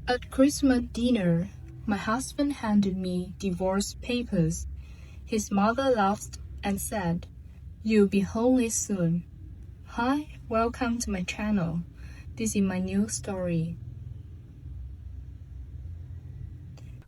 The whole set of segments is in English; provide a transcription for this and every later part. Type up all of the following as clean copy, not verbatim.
At Christmas dinner, my husband handed me divorce papers. His mother laughed and said, "You'll be homeless soon." Hi, welcome to my channel. This is my new story.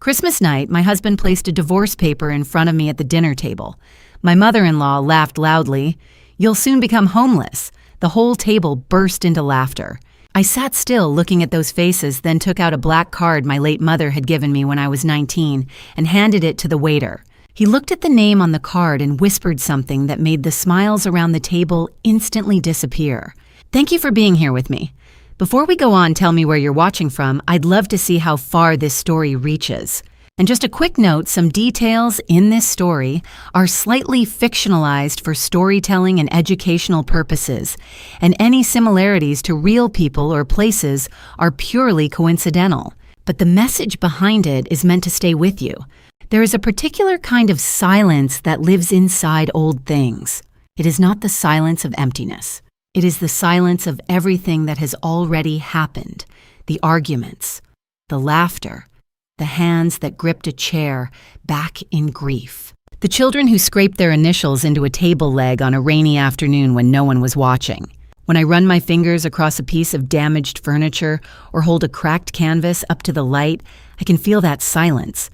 Christmas night, my husband placed a divorce paper in front of me at the dinner table. My mother-in-law laughed loudly. "You'll soon become homeless." The whole table burst into laughter. I sat still looking at those faces, then took out a black card my late mother had given me when I was 19 and handed it to the waiter. He looked at the name on the card and whispered something that made the smiles around the table instantly disappear. "Thank you for being here with me. Before we go on, tell me where you're watching from. I'd love to see how far this story reaches." And just a quick note, some details in this story are slightly fictionalized for storytelling and educational purposes, and any similarities to real people or places are purely coincidental. But the message behind it is meant to stay with you. There is a particular kind of silence that lives inside old things. It is not the silence of emptiness. It is the silence of everything that has already happened. The arguments, the laughter, the hands that gripped a chair back in grief. The children who scraped their initials into a table leg on a rainy afternoon when no one was watching. When I run my fingers across a piece of damaged furniture or hold a cracked canvas up to the light, I can feel that silence.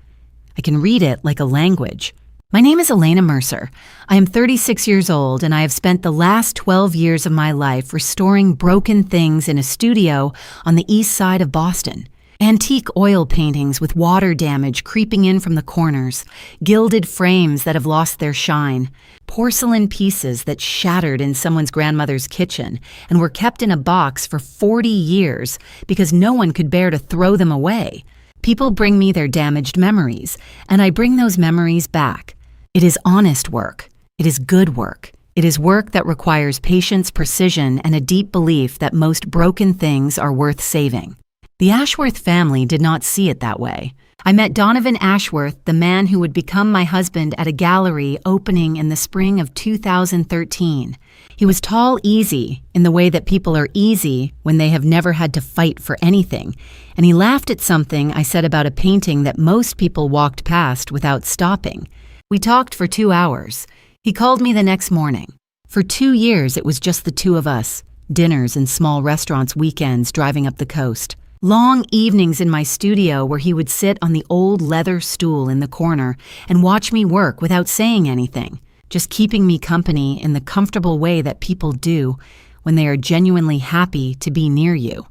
I can read it like a language. My name is Rose Mercer. I am 36 years old and I have spent the last 12 years of my life restoring broken things in a studio on the east side of Boston. Antique oil paintings with water damage creeping in from the corners, gilded frames that have lost their shine, porcelain pieces that shattered in someone's grandmother's kitchen and were kept in a box for 40 years because no one could bear to throw them away. People bring me their damaged memories, and I bring those memories back. It is honest work. It is good work. It is work that requires patience, precision, and a deep belief that most broken things are worth saving. The Ashworth family did not see it that way. I met Donovan Ashworth, the man who would become my husband, at a gallery opening in the spring of 2013. He was tall, easy, in the way that people are easy when they have never had to fight for anything, and he laughed at something I said about a painting that most people walked past without stopping. We talked for 2 hours. He called me the next morning. For 2 years, it was just the two of us, dinners in small restaurants, weekends, driving up the coast. Long evenings in my studio where he would sit on the old leather stool in the corner and watch me work without saying anything, just keeping me company in the comfortable way that people do when they are genuinely happy to be near you.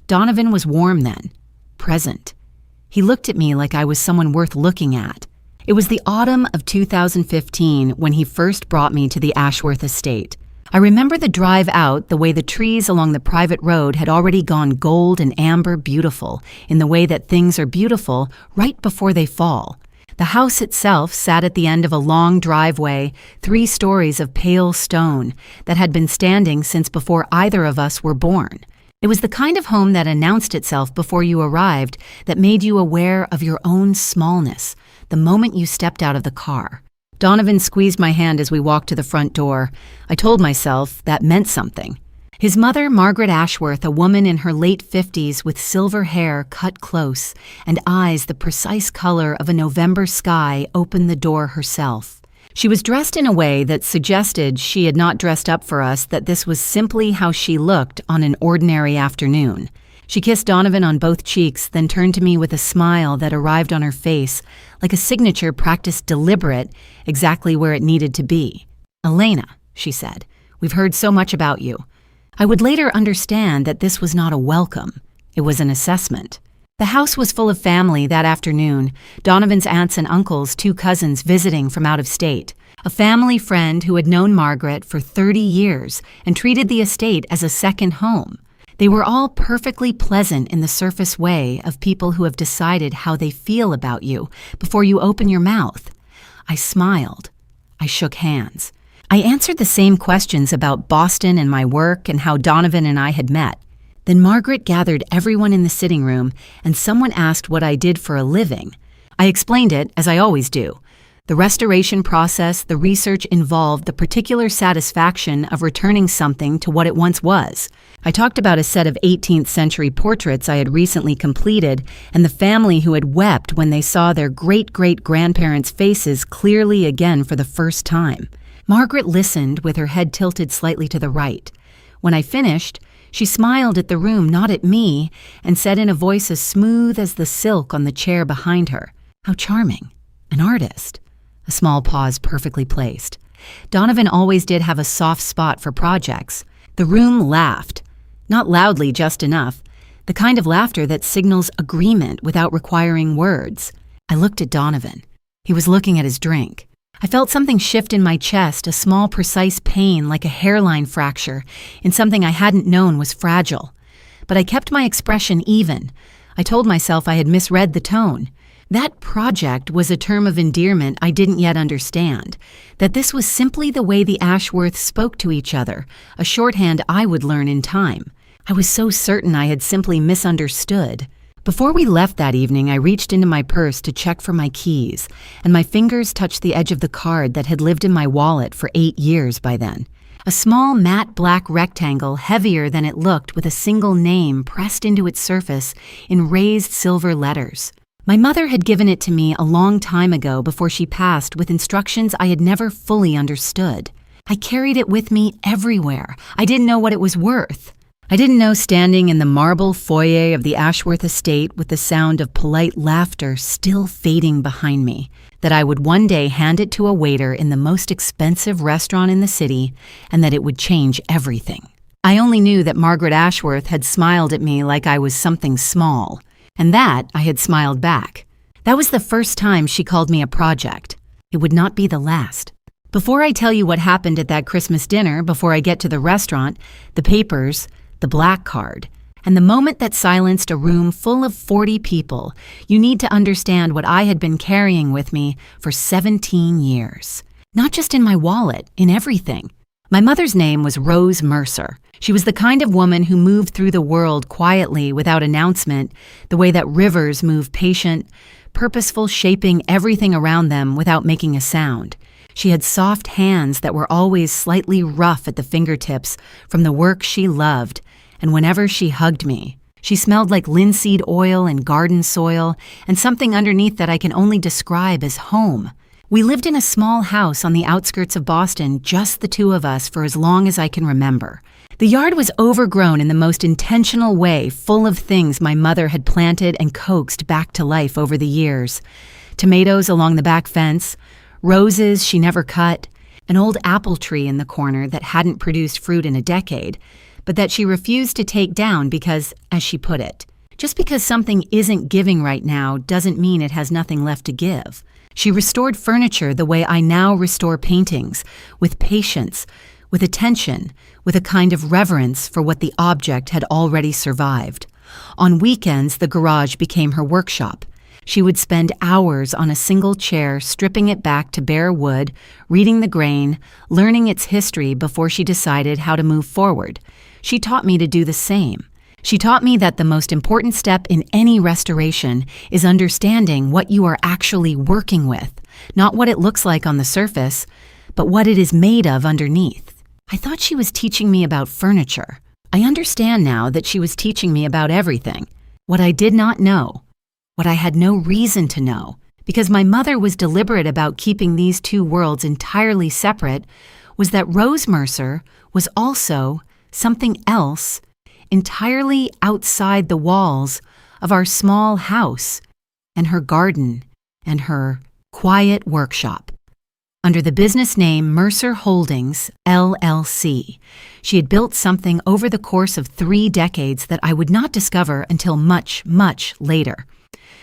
Donovan was warm then, present. He looked at me like I was someone worth looking at. It was the autumn of 2015 when he first brought me to the Ashworth estate. I remember the drive out, the way the trees along the private road had already gone gold and amber beautiful, in the way that things are beautiful right before they fall. The house itself sat at the end of a long driveway, 3 stories of pale stone, that had been standing since before either of us were born. It was the kind of home that announced itself before you arrived, that made you aware of your own smallness, the moment you stepped out of the car. Donovan squeezed my hand as we walked to the front door. I told myself that meant something. His mother, Margaret Ashworth, a woman in her late 50s with silver hair cut close and eyes the precise color of a November sky, opened the door herself. She was dressed in a way that suggested she had not dressed up for us, that this was simply how she looked on an ordinary afternoon. She kissed Donovan on both cheeks, then turned to me with a smile that arrived on her face, like a signature practiced deliberate, exactly where it needed to be. "Elena," she said, "we've heard so much about you." I would later understand that this was not a welcome. It was an assessment. The house was full of family that afternoon, Donovan's aunts and uncles, 2 cousins visiting from out of state, a family friend who had known Margaret for 30 years and treated the estate as a second home. They were all perfectly pleasant in the surface way of people who have decided how they feel about you before you open your mouth. I smiled. I shook hands. I answered the same questions about Boston and my work and how Donovan and I had met. Then Margaret gathered everyone in the sitting room and someone asked what I did for a living. I explained it, as I always do. The restoration process, the research involved the particular satisfaction of returning something to what it once was. I talked about a set of 18th century portraits I had recently completed and the family who had wept when they saw their great-great-grandparents' faces clearly again for the first time. Margaret listened with her head tilted slightly to the right. When I finished, she smiled at the room, not at me, and said in a voice as smooth as the silk on the chair behind her, "How charming. An artist." A small pause perfectly placed. Donovan always did have a soft spot for projects. The room laughed. Not loudly, just enough. The kind of laughter that signals agreement without requiring words. I looked at Donovan. He was looking at his drink. I felt something shift in my chest, a small, precise pain like a hairline fracture in something I hadn't known was fragile. But I kept my expression even. I told myself I had misread the tone. That project was a term of endearment I didn't yet understand, that this was simply the way the Ashworths spoke to each other, a shorthand I would learn in time. I was so certain I had simply misunderstood. Before we left that evening, I reached into my purse to check for my keys, and my fingers touched the edge of the card that had lived in my wallet for 8 years by then. A small matte black rectangle, heavier than it looked, with a single name pressed into its surface in raised silver letters. My mother had given it to me a long time ago before she passed with instructions I had never fully understood. I carried it with me everywhere. I didn't know what it was worth. I didn't know standing in the marble foyer of the Ashworth estate with the sound of polite laughter still fading behind me, that I would one day hand it to a waiter in the most expensive restaurant in the city and that it would change everything. I only knew that Margaret Ashworth had smiled at me like I was something small. And that I had smiled back. That was the first time she called me a project. It would not be the last. Before I tell you what happened at that Christmas dinner, before I get to the restaurant, the papers, the black card, and the moment that silenced a room full of 40 people, you need to understand what I had been carrying with me for 17 years. Not just in my wallet, in everything. My mother's name was Rose Mercer. She was the kind of woman who moved through the world quietly without announcement, the way that rivers move patient, purposeful, shaping everything around them without making a sound. She had soft hands that were always slightly rough at the fingertips from the work she loved, and whenever she hugged me, she smelled like linseed oil and garden soil and something underneath that I can only describe as home. We lived in a small house on the outskirts of Boston, just the two of us, for as long as I can remember. The yard was overgrown in the most intentional way, full of things my mother had planted and coaxed back to life over the years. Tomatoes along the back fence, roses she never cut, an old apple tree in the corner that hadn't produced fruit in a decade, but that she refused to take down because, as she put it, just because something isn't giving right now doesn't mean it has nothing left to give. She restored furniture the way I now restore paintings, with patience, with attention, with a kind of reverence for what the object had already survived. On weekends, the garage became her workshop. She would spend hours on a single chair, stripping it back to bare wood, reading the grain, learning its history before she decided how to move forward. She taught me to do the same. She taught me that the most important step in any restoration is understanding what you are actually working with, not what it looks like on the surface, but what it is made of underneath. I thought she was teaching me about furniture. I understand now that she was teaching me about everything. What I did not know, what I had no reason to know, because my mother was deliberate about keeping these two worlds entirely separate, was that Rose Mercer was also something else entirely outside the walls of our small house and her garden and her quiet workshop. Under the business name Mercer Holdings, LLC, she had built something over the course of 3 decades that I would not discover until much, much later.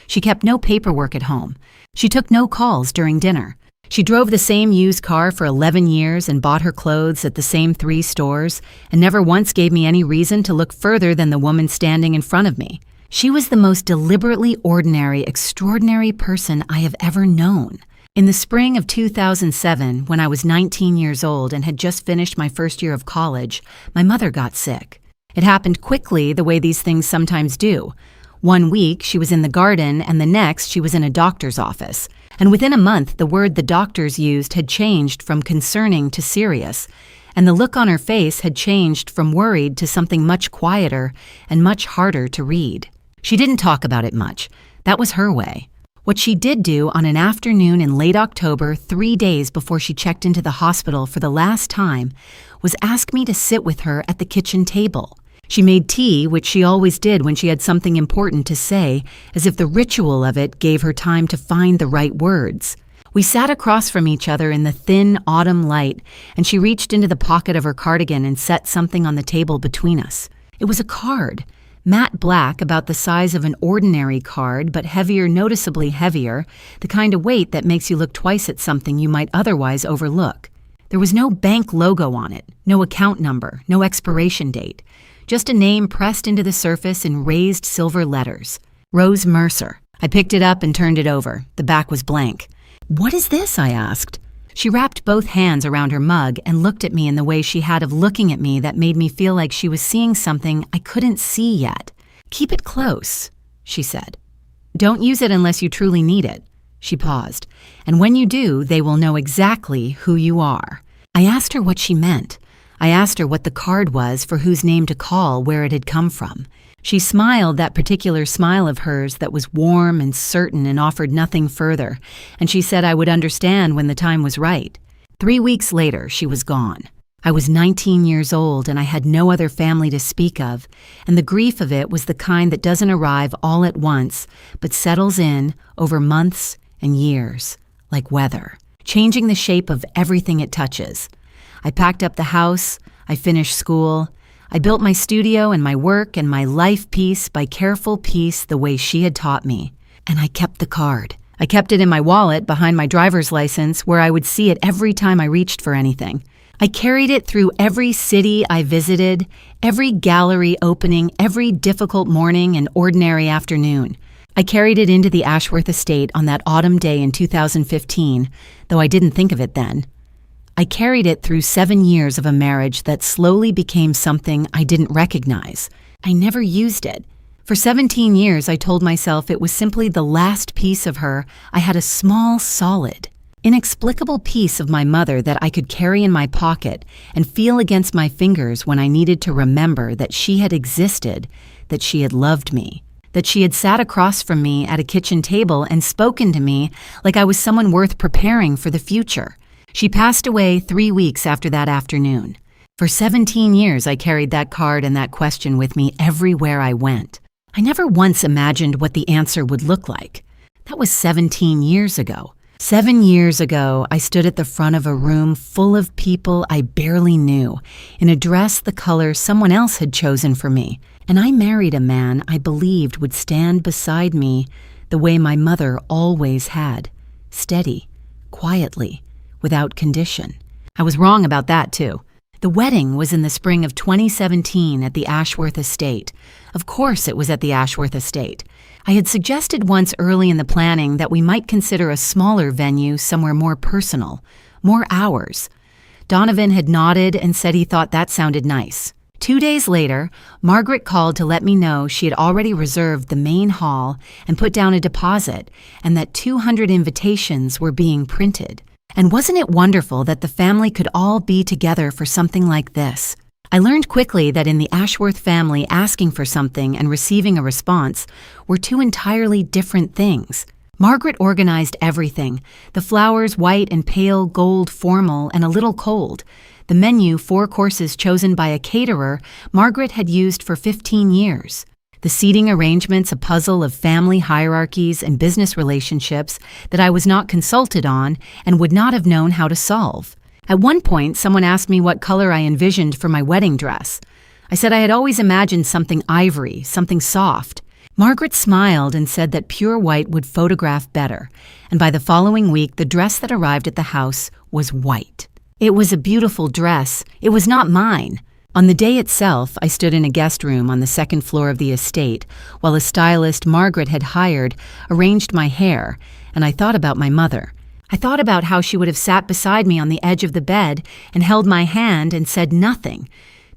She kept no paperwork at home. She took no calls during dinner. She drove the same used car for 11 years and bought her clothes at the same 3 stores and never once gave me any reason to look further than the woman standing in front of me. She was the most deliberately ordinary, extraordinary person I have ever known. In the spring of 2007, when I was 19 years old and had just finished my first year of college, my mother got sick. It happened quickly, the way these things sometimes do. One week, she was in the garden, and the next, she was in a doctor's office. And within a month, the word the doctors used had changed from concerning to serious, and the look on her face had changed from worried to something much quieter and much harder to read. She didn't talk about it much. That was her way. What she did do on an afternoon in late October, 3 days before she checked into the hospital for the last time, was ask me to sit with her at the kitchen table. She made tea, which she always did when she had something important to say, as if the ritual of it gave her time to find the right words. We sat across from each other in the thin autumn light, and she reached into the pocket of her cardigan and set something on the table between us. It was a card, matte black, about the size of an ordinary card, but heavier, noticeably heavier, the kind of weight that makes you look twice at something you might otherwise overlook. There was no bank logo on it, no account number, no expiration date, just a name pressed into the surface in raised silver letters. Rose Mercer. I picked it up and turned it over. The back was blank. "What is this?" I asked. She wrapped both hands around her mug and looked at me in the way she had of looking at me that made me feel like she was seeing something I couldn't see yet. "Keep it close," she said. "Don't use it unless you truly need it." She paused. "And when you do, they will know exactly who you are." I asked her what she meant. I asked her what the card was, for whose name to call, where it had come from. She smiled that particular smile of hers that was warm and certain and offered nothing further, and she said I would understand when the time was right. 3 weeks later, she was gone. I was 19 years old and I had no other family to speak of, and the grief of it was the kind that doesn't arrive all at once, but settles in over months and years, like weather, changing the shape of everything it touches. I packed up the house, I finished school, I built my studio and my work and my life piece by careful piece the way she had taught me. And I kept the card. I kept it in my wallet behind my driver's license where I would see it every time I reached for anything. I carried it through every city I visited, every gallery opening, every difficult morning and ordinary afternoon. I carried it into the Ashworth estate on that autumn day in 2015, though I didn't think of it then. I carried it through 7 years of a marriage that slowly became something I didn't recognize. I never used it. For 17 years, I told myself it was simply the last piece of her. I had a small, solid, inexplicable piece of my mother that I could carry in my pocket and feel against my fingers when I needed to remember that she had existed, that she had loved me, that she had sat across from me at a kitchen table and spoken to me like I was someone worth preparing for the future. She passed away 3 weeks after that afternoon. For 17 years, I carried that card and that question with me everywhere I went. I never once imagined what the answer would look like. That was 17 years ago. 7 years ago, I stood at the front of a room full of people I barely knew, in a dress the color someone else had chosen for me, and I married a man I believed would stand beside me the way my mother always had, steady, quietly, without condition. I was wrong about that, too. The wedding was in the spring of 2017 at the Ashworth estate. Of course it was at the Ashworth estate. I had suggested once early in the planning that we might consider a smaller venue somewhere more personal, more ours. Donovan had nodded and said he thought that sounded nice. 2 days later, Margaret called to let me know she had already reserved the main hall and put down a deposit, and that 200 invitations were being printed. And wasn't it wonderful that the family could all be together for something like this? I learned quickly that in the Ashworth family, asking for something and receiving a response were two entirely different things. Margaret organized everything, the flowers white and pale gold formal and a little cold. The menu, 4 courses chosen by a caterer, Margaret had used for 15 years. The seating arrangements, a puzzle of family hierarchies and business relationships that I was not consulted on and would not have known how to solve. At one point, someone asked me what color I envisioned for my wedding dress. I said I had always imagined something ivory, something soft. Margaret smiled and said that pure white would photograph better, and by the following week, the dress that arrived at the house was white. It was a beautiful dress. It was not mine. On the day itself, I stood in a guest room on the 2nd floor of the estate while a stylist Margaret had hired arranged my hair, and I thought about my mother. I thought about how she would have sat beside me on the edge of the bed and held my hand and said nothing,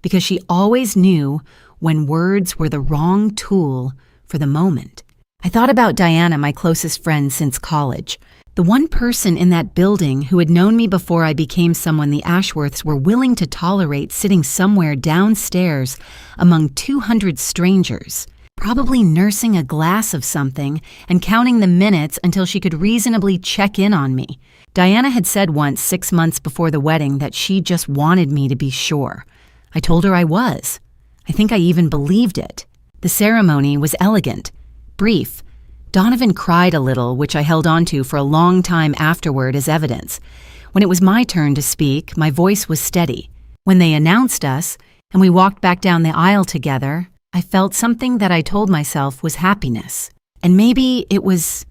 because she always knew when words were the wrong tool for the moment. I thought about Diana, my closest friend since college. The one person in that building who had known me before I became someone the Ashworths were willing to tolerate sitting somewhere downstairs among 200 strangers, probably nursing a glass of something and counting the minutes until she could reasonably check in on me. Diana had said once 6 months before the wedding that she just wanted me to be sure. I told her I was. I think I even believed it. The ceremony was elegant, brief. Donovan cried a little, which I held on to for a long time afterward as evidence. When it was my turn to speak, my voice was steady. When they announced us, and we walked back down the aisle together, I felt something that I told myself was happiness. And maybe it was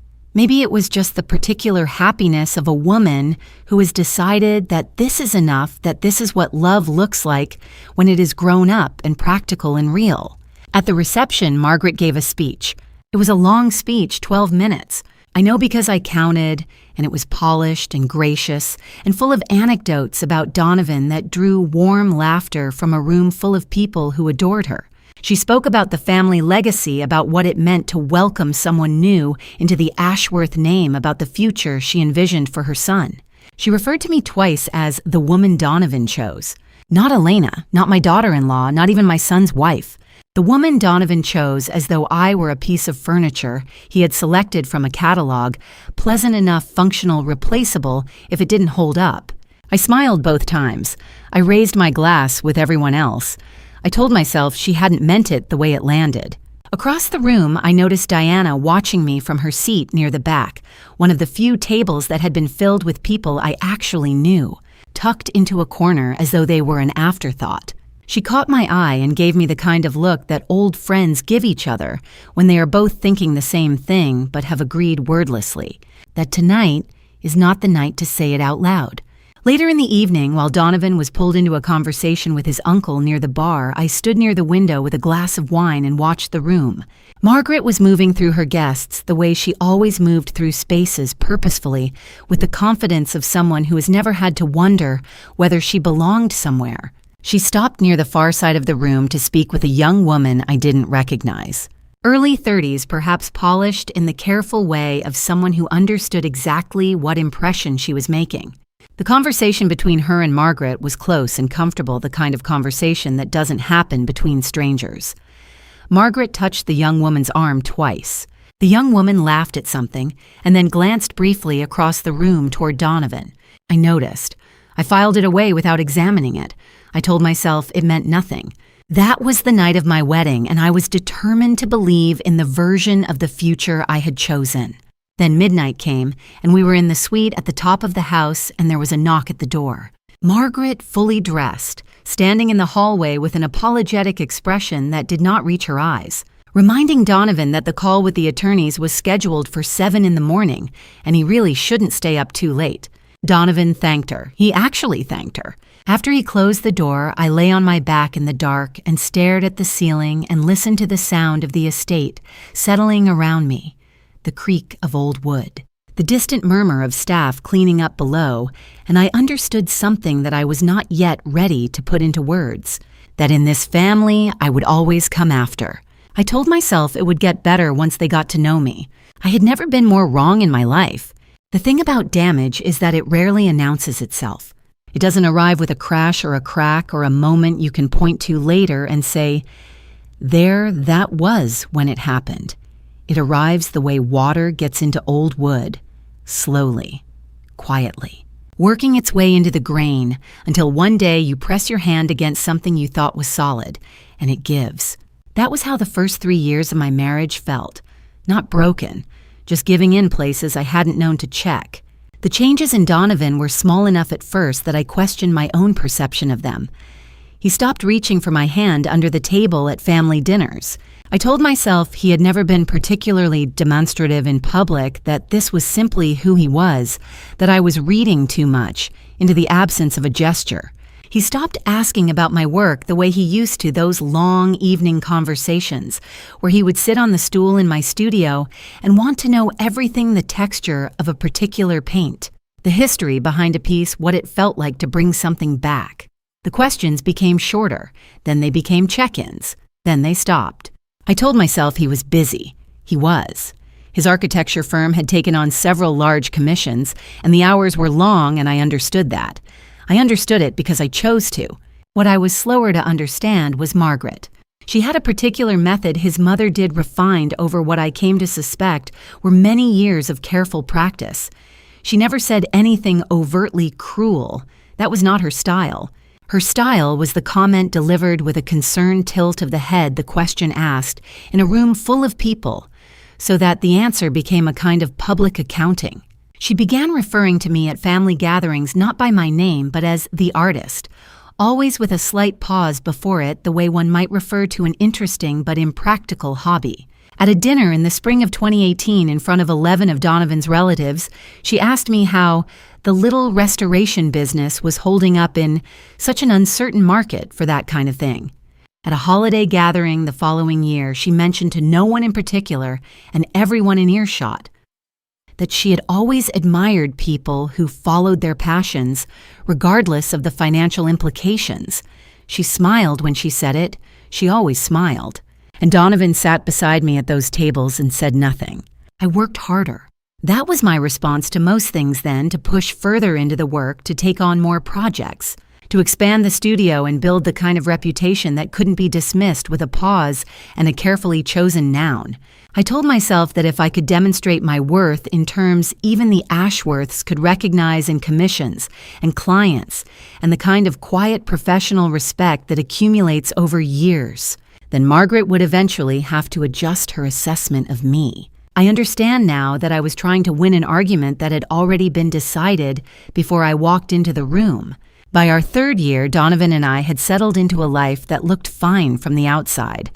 just the particular happiness of a woman who has decided that this is enough, that this is what love looks like when it is grown up and practical and real. At the reception, Margaret gave a speech. It was a long speech, 12 minutes. I know because I counted, and it was polished and gracious and full of anecdotes about Donovan that drew warm laughter from a room full of people who adored her. She spoke about the family legacy, about what it meant to welcome someone new into the Ashworth name, about the future she envisioned for her son. She referred to me twice as the woman Donovan chose. Not Elena, not my daughter-in-law, not even my son's wife. The woman Donovan chose as though I were a piece of furniture he had selected from a catalog, pleasant enough, functional, replaceable if it didn't hold up. I smiled both times. I raised my glass with everyone else. I told myself she hadn't meant it the way it landed. Across the room, I noticed Diana watching me from her seat near the back, one of the few tables that had been filled with people I actually knew, tucked into a corner as though they were an afterthought. She caught my eye and gave me the kind of look that old friends give each other when they are both thinking the same thing but have agreed wordlessly, that tonight is not the night to say it out loud. Later in the evening, while Donovan was pulled into a conversation with his uncle near the bar, I stood near the window with a glass of wine and watched the room. Margaret was moving through her guests the way she always moved through spaces purposefully, with the confidence of someone who has never had to wonder whether she belonged somewhere. She stopped near the far side of the room to speak with a young woman I didn't recognize. Early 30s, perhaps polished in the careful way of someone who understood exactly what impression she was making. The conversation between her and Margaret was close and comfortable, the kind of conversation that doesn't happen between strangers. Margaret touched the young woman's arm twice. The young woman laughed at something and then glanced briefly across the room toward Donovan. I noticed. I filed it away without examining it. I told myself it meant nothing. That was the night of my wedding, and I was determined to believe in the version of the future I had chosen. Then midnight came, and we were in the suite at the top of the house, and there was a knock at the door. Margaret, fully dressed, standing in the hallway with an apologetic expression that did not reach her eyes, reminding Donovan that the call with the attorneys was scheduled for 7 in the morning, and he really shouldn't stay up too late. Donovan thanked her. He actually thanked her. After he closed the door, I lay on my back in the dark and stared at the ceiling and listened to the sound of the estate settling around me, the creak of old wood, the distant murmur of staff cleaning up below, and I understood something that I was not yet ready to put into words, that in this family I would always come after. I told myself it would get better once they got to know me. I had never been more wrong in my life. The thing about damage is that it rarely announces itself. It doesn't arrive with a crash or a crack or a moment you can point to later and say, there, that was when it happened. It arrives the way water gets into old wood, slowly, quietly, working its way into the grain until one day you press your hand against something you thought was solid, and it gives. That was how the first 3 years of my marriage felt. Not broken, just giving in places I hadn't known to check. The changes in Donovan were small enough at first that I questioned my own perception of them. He stopped reaching for my hand under the table at family dinners. I told myself he had never been particularly demonstrative in public, that this was simply who he was, that I was reading too much into the absence of a gesture. He stopped asking about my work the way he used to those long evening conversations, where he would sit on the stool in my studio and want to know everything, the texture of a particular paint, the history behind a piece, what it felt like to bring something back. The questions became shorter, then they became check-ins, then they stopped. I told myself he was busy. He was. His architecture firm had taken on several large commissions, and the hours were long, and I understood that. I understood it because I chose to. What I was slower to understand was Margaret. She had a particular method his mother did refined over what I came to suspect were many years of careful practice. She never said anything overtly cruel. That was not her style. Her style was the comment delivered with a concerned tilt of the head the question asked in a room full of people, so that the answer became a kind of public accounting. She began referring to me at family gatherings not by my name but as the artist, always with a slight pause before it, the way one might refer to an interesting but impractical hobby. At a dinner in the spring of 2018 in front of 11 of Donovan's relatives, she asked me how the little restoration business was holding up in such an uncertain market for that kind of thing. At a holiday gathering the following year, she mentioned to no one in particular, and everyone in earshot, that she had always admired people who followed their passions, regardless of the financial implications. She smiled when she said it. She always smiled. And Donovan sat beside me at those tables and said nothing. I worked harder. That was my response to most things then, to push further into the work, to take on more projects, to expand the studio and build the kind of reputation that couldn't be dismissed with a pause and a carefully chosen noun. I told myself that if I could demonstrate my worth in terms even the Ashworths could recognize in commissions and clients and the kind of quiet professional respect that accumulates over years, then Margaret would eventually have to adjust her assessment of me. I understand now that I was trying to win an argument that had already been decided before I walked into the room. By our third year, Donovan and I had settled into a life that looked fine from the outside.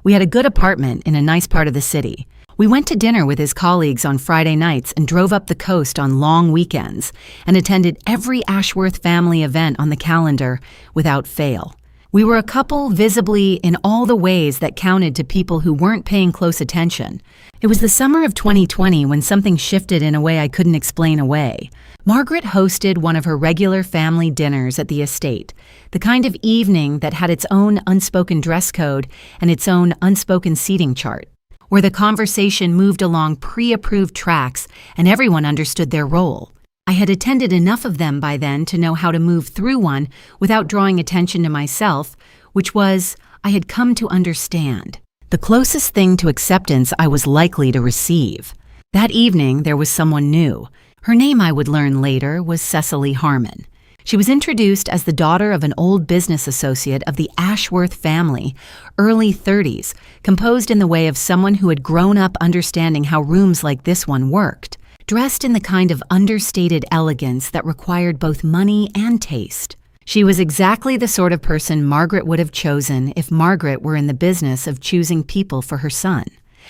We had a good apartment in a nice part of the city. We went to dinner with his colleagues on Friday nights and drove up the coast on long weekends and attended every Ashworth family event on the calendar without fail. We were a couple visibly in all the ways that counted to people who weren't paying close attention. It was the summer of 2020 when something shifted in a way I couldn't explain away. Margaret hosted one of her regular family dinners at the estate, the kind of evening that had its own unspoken dress code and its own unspoken seating chart, where the conversation moved along pre-approved tracks and everyone understood their role. I had attended enough of them by then to know how to move through one without drawing attention to myself, which was, I had come to understand, the closest thing to acceptance I was likely to receive. That evening, there was someone new. Her name, I would learn later, was Cecily Harmon. She was introduced as the daughter of an old business associate of the Ashworth family, early 30s, composed in the way of someone who had grown up understanding how rooms like this one worked, dressed in the kind of understated elegance that required both money and taste. She was exactly the sort of person Margaret would have chosen if Margaret were in the business of choosing people for her son,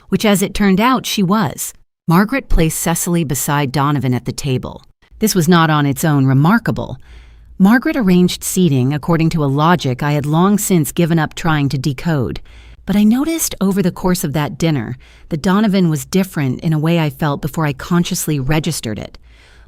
which, as it turned out, she was. Margaret placed Cecily beside Donovan at the table. This was not on its own remarkable. Margaret arranged seating according to a logic I had long since given up trying to decode. But I noticed over the course of that dinner that Donovan was different in a way I felt before I consciously registered it.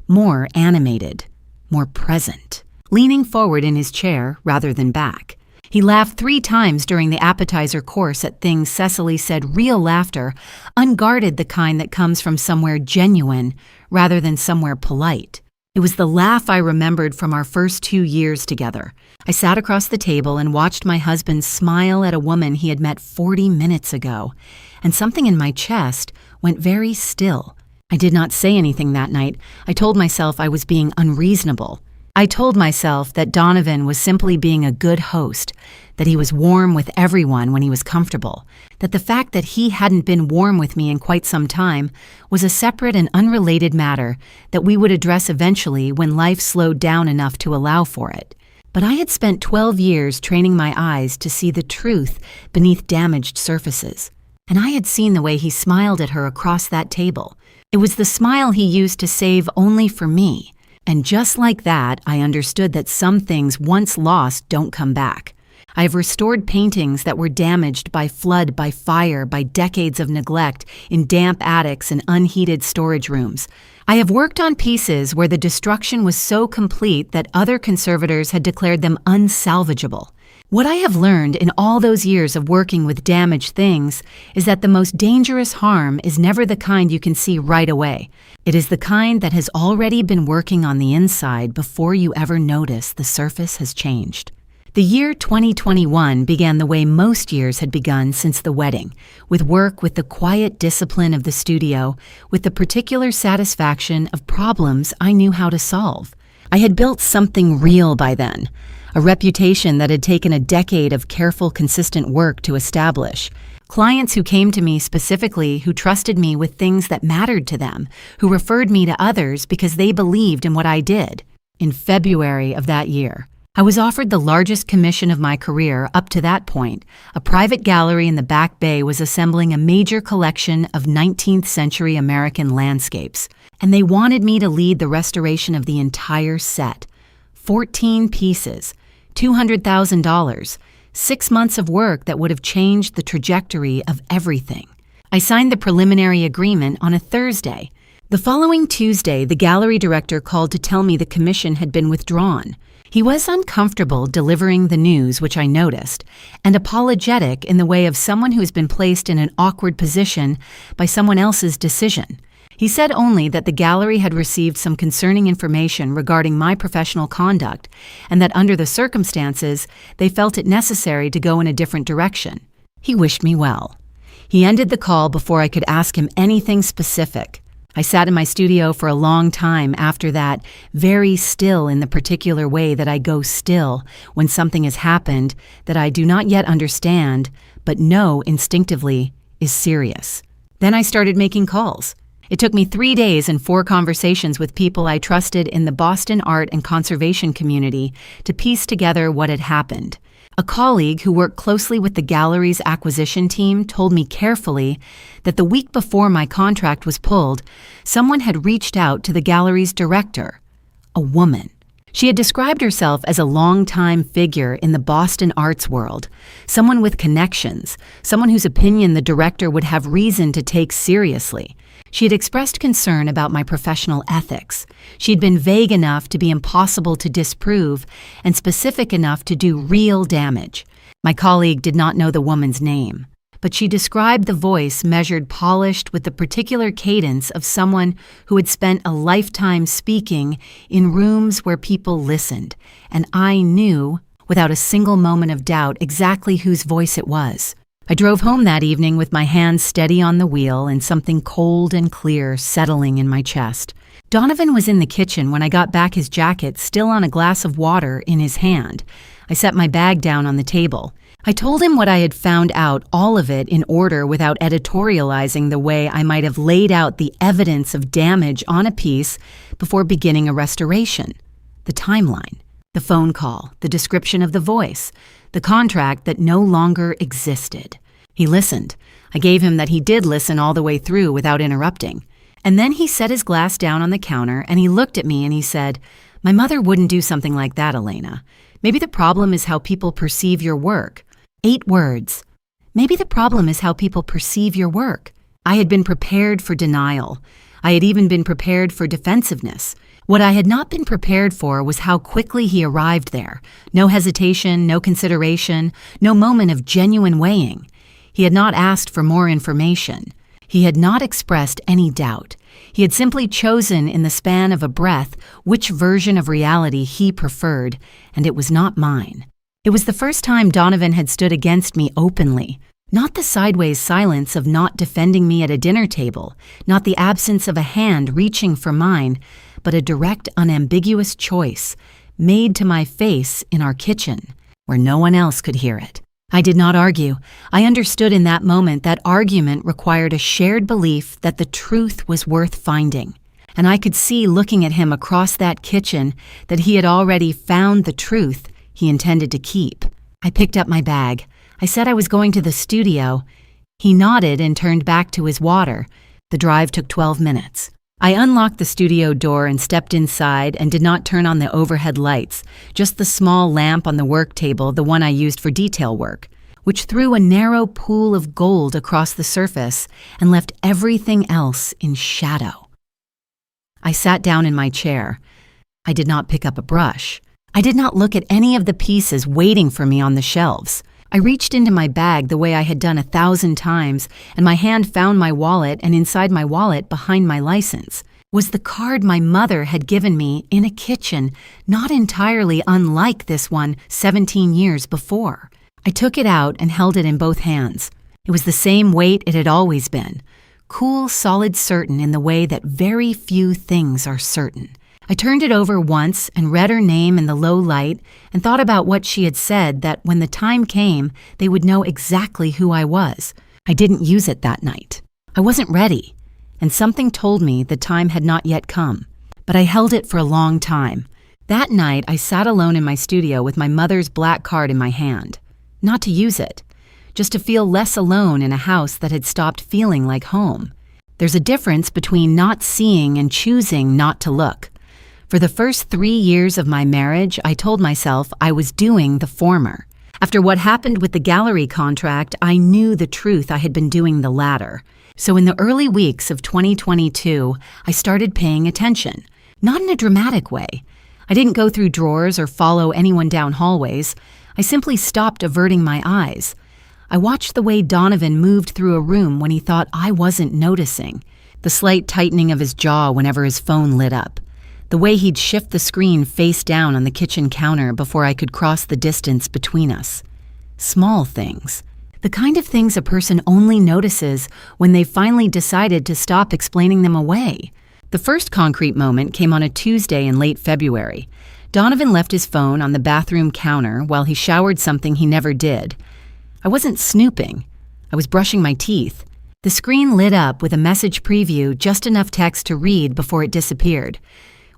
More animated, more present, leaning forward in his chair rather than back. He laughed 3 times during the appetizer course at things Cecily said real laughter, unguarded, the kind that comes from somewhere genuine rather than somewhere polite. It was the laugh I remembered from our first 2 years together. I sat across the table and watched my husband smile at a woman he had met 40 minutes ago, and something in my chest went very still. I did not say anything that night. I told myself I was being unreasonable. I told myself that Donovan was simply being a good host, that he was warm with everyone when he was comfortable, that the fact that he hadn't been warm with me in quite some time was a separate and unrelated matter that we would address eventually when life slowed down enough to allow for it. But I had spent 12 years training my eyes to see the truth beneath damaged surfaces, and I had seen the way he smiled at her across that table. It was the smile he used to save only for me. And just like that, I understood that some things once lost don't come back. I have restored paintings that were damaged by flood, by fire, by decades of neglect in damp attics and unheated storage rooms. I have worked on pieces where the destruction was so complete that other conservators had declared them unsalvageable. What I have learned in all those years of working with damaged things is that the most dangerous harm is never the kind you can see right away. It is the kind that has already been working on the inside before you ever notice the surface has changed. The year 2021 began the way most years had begun since the wedding, with work with the quiet discipline of the studio, with the particular satisfaction of problems I knew how to solve. I had built something real by then, a reputation that had taken a decade of careful, consistent work to establish. Clients who came to me specifically, who trusted me with things that mattered to them, who referred me to others because they believed in what I did. In February of that year, I was offered the largest commission of my career up to that point. A private gallery in the Back Bay was assembling a major collection of 19th century American landscapes, and they wanted me to lead the restoration of the entire set. 14 pieces, $200,000, 6 months of work that would have changed the trajectory of everything. I signed the preliminary agreement on a Thursday. The following Tuesday, the gallery director called to tell me the commission had been withdrawn. He was uncomfortable delivering the news, which I noticed, and apologetic in the way of someone who has been placed in an awkward position by someone else's decision. He said only that the gallery had received some concerning information regarding my professional conduct, and that under the circumstances, they felt it necessary to go in a different direction. He wished me well. He ended the call before I could ask him anything specific. I sat in my studio for a long time after that, very still in the particular way that I go still when something has happened that I do not yet understand, but know instinctively is serious. Then I started making calls. It took me 3 days and 4 conversations with people I trusted in the Boston art and conservation community to piece together what had happened. A colleague who worked closely with the gallery's acquisition team told me carefully that the week before my contract was pulled, someone had reached out to the gallery's director, a woman. She had described herself as a long-time figure in the Boston arts world, someone with connections, someone whose opinion the director would have reason to take seriously. She had expressed concern about my professional ethics. She had been vague enough to be impossible to disprove and specific enough to do real damage. My colleague did not know the woman's name, but she described the voice measured polished with the particular cadence of someone who had spent a lifetime speaking in rooms where people listened, and I knew, without a single moment of doubt, exactly whose voice it was. I drove home that evening with my hands steady on the wheel and something cold and clear settling in my chest. Donovan was in the kitchen when I got back, his jacket still on a glass of water in his hand. I set my bag down on the table. I told him what I had found out, all of it in order without editorializing the way I might have laid out the evidence of damage on a piece before beginning a restoration. The timeline, the phone call, the description of the voice, the contract that no longer existed. He listened. I gave him that he did listen all the way through without interrupting. And then he set his glass down on the counter and he looked at me and he said, "My mother wouldn't do something like that, Elena. Maybe the problem is how people perceive your work." 8 words. Maybe the problem is how people perceive your work. I had been prepared for denial. I had even been prepared for defensiveness. What I had not been prepared for was how quickly he arrived there. No hesitation, no consideration, no moment of genuine weighing. He had not asked for more information. He had not expressed any doubt. He had simply chosen in the span of a breath which version of reality he preferred, and it was not mine. It was the first time Donovan had stood against me openly. Not the sideways silence of not defending me at a dinner table, not the absence of a hand reaching for mine, but a direct, unambiguous choice made to my face in our kitchen, where no one else could hear it. I did not argue. I understood in that moment that argument required a shared belief that the truth was worth finding. And I could see, looking at him across that kitchen, that he had already found the truth he intended to keep. I picked up my bag. I said I was going to the studio. He nodded and turned back to his water. The drive took 12 minutes. I unlocked the studio door and stepped inside and did not turn on the overhead lights, just the small lamp on the work table, the one I used for detail work, which threw a narrow pool of gold across the surface and left everything else in shadow. I sat down in my chair. I did not pick up a brush. I did not look at any of the pieces waiting for me on the shelves. I reached into my bag the way I had done 1,000 times, and my hand found my wallet, and inside my wallet, behind my license, was the card my mother had given me in a kitchen, not entirely unlike this one 17 years before. I took it out and held it in both hands. It was the same weight it had always been. Cool, solid, certain in the way that very few things are certain. I turned it over once and read her name in the low light and thought about what she had said, that when the time came, they would know exactly who I was. I didn't use it that night. I wasn't ready, and something told me the time had not yet come. But I held it for a long time. That night, I sat alone in my studio with my mother's black card in my hand. Not to use it, just to feel less alone in a house that had stopped feeling like home. There's a difference between not seeing and choosing not to look. For the first 3 years of my marriage, I told myself I was doing the former. After what happened with the gallery contract, I knew the truth I had been doing the latter. So in the early weeks of 2022, I started paying attention. Not in a dramatic way. I didn't go through drawers or follow anyone down hallways. I simply stopped averting my eyes. I watched the way Donovan moved through a room when he thought I wasn't noticing. The slight tightening of his jaw whenever his phone lit up. The way he'd shift the screen face down on the kitchen counter before I could cross the distance between us. Small things. The kind of things a person only notices when they've finally decided to stop explaining them away. The first concrete moment came on a Tuesday in late February. Donovan left his phone on the bathroom counter while he showered something he never did. I wasn't snooping. I was brushing my teeth. The screen lit up with a message preview, just enough text to read before it disappeared.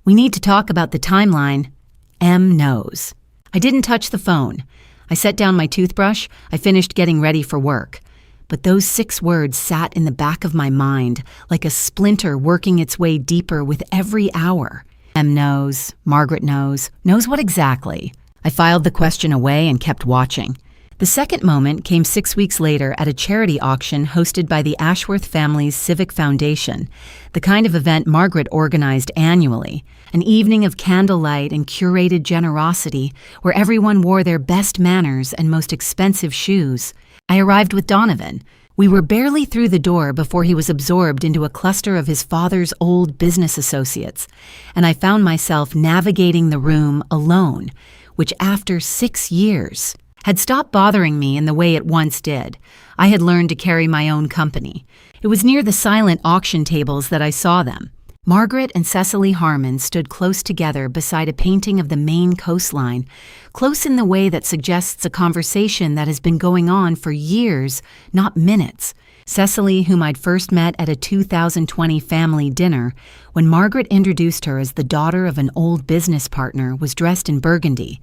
We need to talk about the timeline. M knows. I didn't touch the phone. I set down my toothbrush. I finished getting ready for work. But those 6 words sat in the back of my mind like a splinter working its way deeper with every hour. M knows. Margaret knows. Knows what exactly? I filed the question away and kept watching. The second moment came 6 weeks later at a charity auction hosted by the Ashworth family's Civic Foundation, the kind of event Margaret organized annually, an evening of candlelight and curated generosity where everyone wore their best manners and most expensive shoes. I arrived with Donovan. We were barely through the door before he was absorbed into a cluster of his father's old business associates, and I found myself navigating the room alone, which after 6 years had stopped bothering me in the way it once did. I had learned to carry my own company. It was near the silent auction tables that I saw them. Margaret and Cecily Harmon stood close together beside a painting of the Maine coastline, close in the way that suggests a conversation that has been going on for years, not minutes. Cecily, whom I'd first met at a 2020 family dinner, when Margaret introduced her as the daughter of an old business partner, was dressed in burgundy,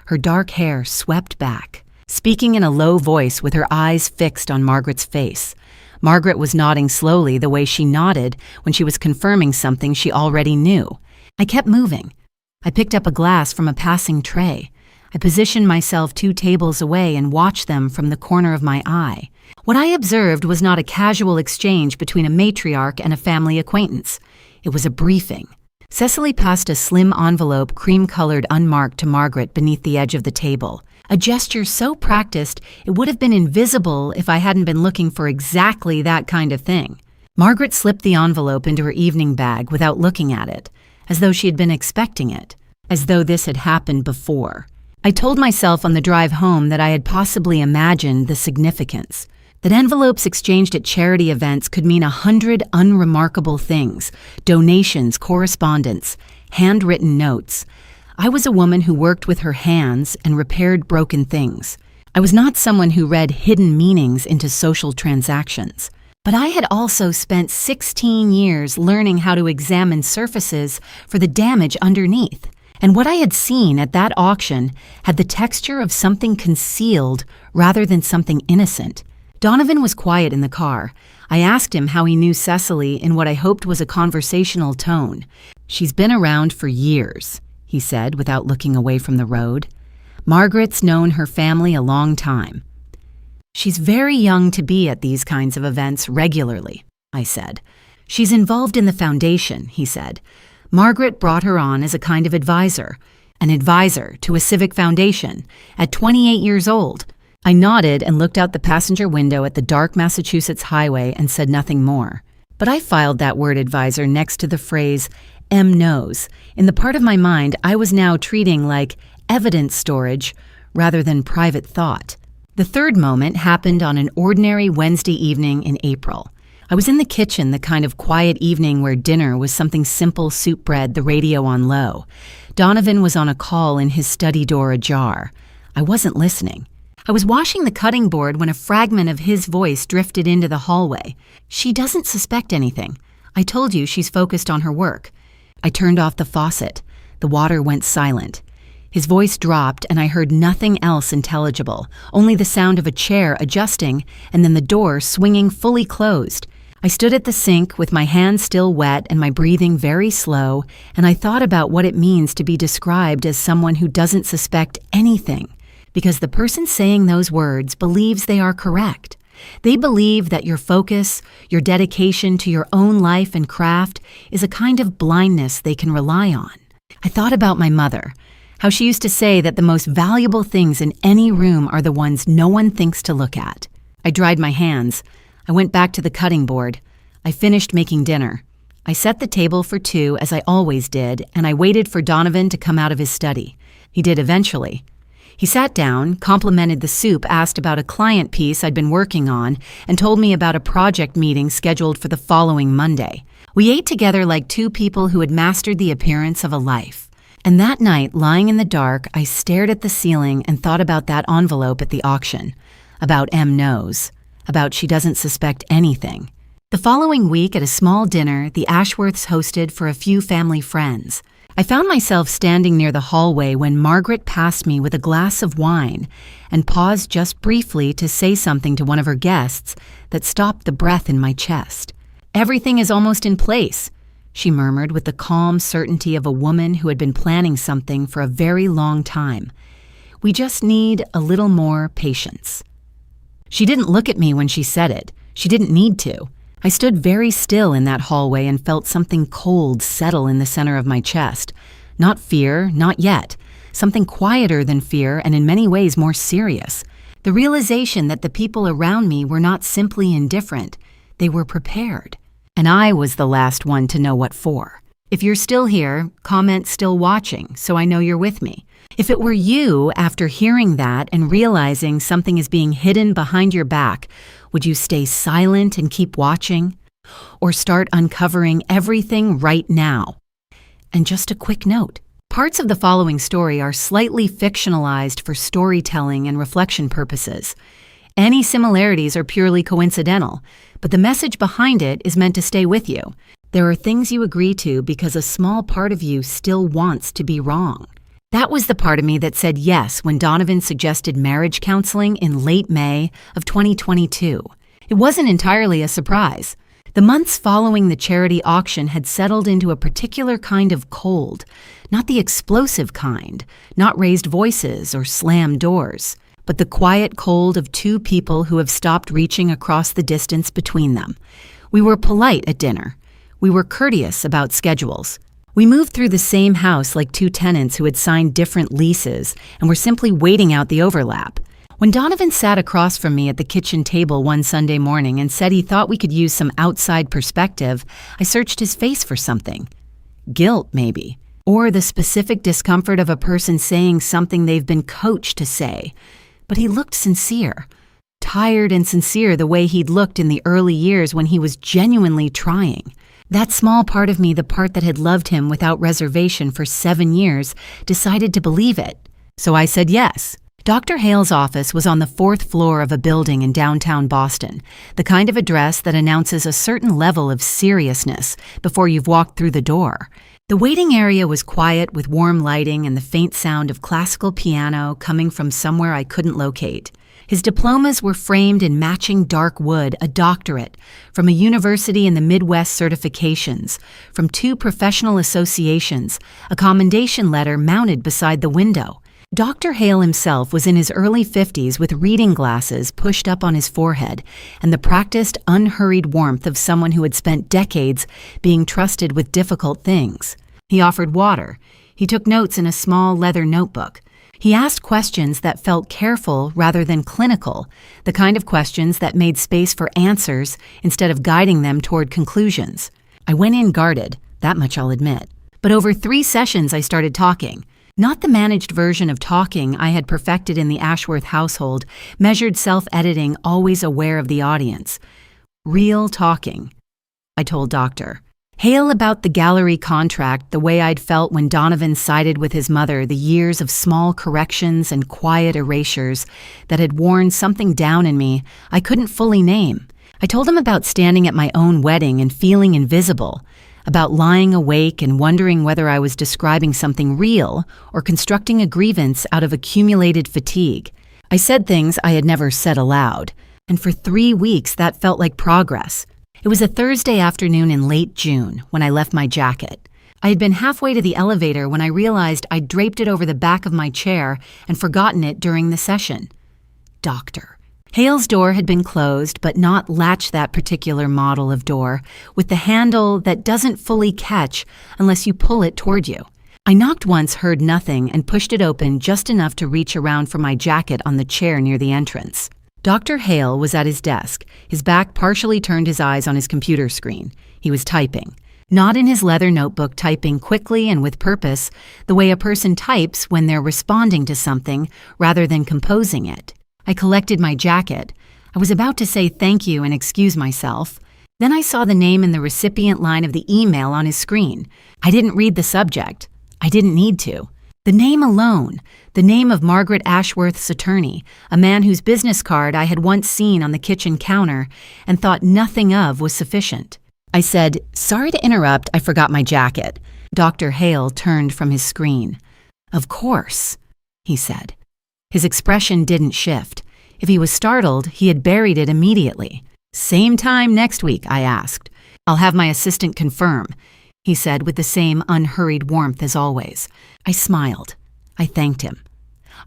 her dark hair swept back, speaking in a low voice with her eyes fixed on Margaret's face. Margaret was nodding slowly the way she nodded when she was confirming something she already knew. I kept moving. I picked up a glass from a passing tray. I positioned myself 2 tables away and watched them from the corner of my eye. What I observed was not a casual exchange between a matriarch and a family acquaintance. It was a briefing. Cecily passed a slim envelope, cream-colored unmarked, to Margaret beneath the edge of the table. A gesture so practiced it would have been invisible if I hadn't been looking for exactly that kind of thing. Margaret slipped the envelope into her evening bag without looking at it, as though she had been expecting it, as though this had happened before. I told myself on the drive home that I had possibly imagined the significance, that envelopes exchanged at charity events could mean 100 unremarkable things: donations, correspondence, handwritten notes. I was a woman who worked with her hands and repaired broken things. I was not someone who read hidden meanings into social transactions. But I had also spent 16 years learning how to examine surfaces for the damage underneath. And what I had seen at that auction had the texture of something concealed rather than something innocent. Donovan was quiet in the car. I asked him how he knew Cecily in what I hoped was a conversational tone. "She's been around for years," he said without looking away from the road. "Margaret's known her family a long time." "She's very young to be at these kinds of events regularly," I said. "She's involved in the foundation," he said. "Margaret brought her on as a kind of advisor. an advisor to a civic foundation, at 28 years old. I nodded and looked out the passenger window at the dark Massachusetts highway and said nothing more. But I filed that word advisor next to the phrase, M knows. In the part of my mind I was now treating like evidence storage rather than private thought. The third moment happened on an ordinary Wednesday evening in April. I was in the kitchen, the kind of quiet evening where dinner was something simple, soup bread, the radio on low. Donovan was on a call in his study door ajar. I wasn't listening. I was washing the cutting board when a fragment of his voice drifted into the hallway. She doesn't suspect anything. I told you she's focused on her work. I turned off the faucet. The water went silent. His voice dropped and I heard nothing else intelligible, only the sound of a chair adjusting and then the door swinging fully closed. I stood at the sink with my hands still wet and my breathing very slow, and I thought about what it means to be described as someone who doesn't suspect anything. Because the person saying those words believes they are correct. They believe that your focus, your dedication to your own life and craft is a kind of blindness they can rely on. I thought about my mother, how she used to say that the most valuable things in any room are the ones no one thinks to look at. I dried my hands. I went back to the cutting board. I finished making dinner. I set the table for two as I always did, and I waited for Donovan to come out of his study. He did eventually. He sat down, complimented the soup, asked about a client piece I'd been working on, and told me about a project meeting scheduled for the following Monday. We ate together like two people who had mastered the appearance of a life. And that night, lying in the dark, I stared at the ceiling and thought about that envelope at the auction, about M knows, about she doesn't suspect anything. The following week at a small dinner the Ashworths hosted for a few family friends, I found myself standing near the hallway when Margaret passed me with a glass of wine and paused just briefly to say something to one of her guests that stopped the breath in my chest. "Everything is almost in place," she murmured with the calm certainty of a woman who had been planning something for a very long time. "We just need a little more patience." She didn't look at me when she said it. She didn't need to. I stood very still in that hallway and felt something cold settle in the center of my chest. Not fear, not yet. Something quieter than fear and in many ways more serious. The realization that the people around me were not simply indifferent. They were prepared. And I was the last one to know what for. If you're still here, comment "still watching" so I know you're with me. If it were you, after hearing that and realizing something is being hidden behind your back, would you stay silent and keep watching? Or start uncovering everything right now? And just a quick note. Parts of the following story are slightly fictionalized for storytelling and reflection purposes. Any similarities are purely coincidental, but the message behind it is meant to stay with you. There are things you agree to because a small part of you still wants to be wrong. That was the part of me that said yes when Donovan suggested marriage counseling in late May of 2022. It wasn't entirely a surprise. The months following the charity auction had settled into a particular kind of cold, not the explosive kind, not raised voices or slammed doors, but the quiet cold of two people who have stopped reaching across the distance between them. We were polite at dinner. We were courteous about schedules. We moved through the same house like two tenants who had signed different leases and were simply waiting out the overlap. When Donovan sat across from me at the kitchen table one Sunday morning and said he thought we could use some outside perspective, I searched his face for something. Guilt, maybe. Or the specific discomfort of a person saying something they've been coached to say. But he looked sincere. Tired and sincere the way he'd looked in the early years when he was genuinely trying. That small part of me, the part that had loved him without reservation for 7 years, decided to believe it. So I said yes. Dr. Hale's office was on the 4th floor of a building in downtown Boston, the kind of address that announces a certain level of seriousness before you've walked through the door. The waiting area was quiet with warm lighting and the faint sound of classical piano coming from somewhere I couldn't locate. His diplomas were framed in matching dark wood, a doctorate, from a university in the Midwest certifications, from 2 professional associations, a commendation letter mounted beside the window. Dr. Hale himself was in his early 50s with reading glasses pushed up on his forehead and the practiced, unhurried warmth of someone who had spent decades being trusted with difficult things. He offered water. He took notes in a small leather notebook. He asked questions that felt careful rather than clinical, the kind of questions that made space for answers instead of guiding them toward conclusions. I went in guarded, that much I'll admit. But over 3 sessions I started talking. Not the managed version of talking I had perfected in the Ashworth household, measured self-editing, always aware of the audience. Real talking. I told Doctor Hale about the gallery contract, the way I'd felt when Donovan sided with his mother, the years of small corrections and quiet erasures that had worn something down in me I couldn't fully name. I told him about standing at my own wedding and feeling invisible, about lying awake and wondering whether I was describing something real or constructing a grievance out of accumulated fatigue. I said things I had never said aloud, and for 3 weeks that felt like progress. It was a Thursday afternoon in late June when I left my jacket. I had been halfway to the elevator when I realized I'd draped it over the back of my chair and forgotten it during the session. Doctor. Hale's door had been closed, but not latched, that particular model of door, with the handle that doesn't fully catch unless you pull it toward you. I knocked once, heard nothing, and pushed it open just enough to reach around for my jacket on the chair near the entrance. Dr. Hale was at his desk, his back partially turned, his eyes on his computer screen. He was typing. Not in his leather notebook, typing quickly and with purpose, the way a person types when they're responding to something rather than composing it. I collected my jacket. I was about to say thank you and excuse myself. Then I saw the name in the recipient line of the email on his screen. I didn't read the subject. I didn't need to. The name alone, the name of Margaret Ashworth's attorney, a man whose business card I had once seen on the kitchen counter and thought nothing of, was sufficient. I said, "Sorry to interrupt, I forgot my jacket." Dr. Hale turned from his screen. "Of course," he said. His expression didn't shift. If he was startled, he had buried it immediately. "Same time next week?" I asked. "I'll have my assistant confirm," he said with the same unhurried warmth as always. I smiled. I thanked him.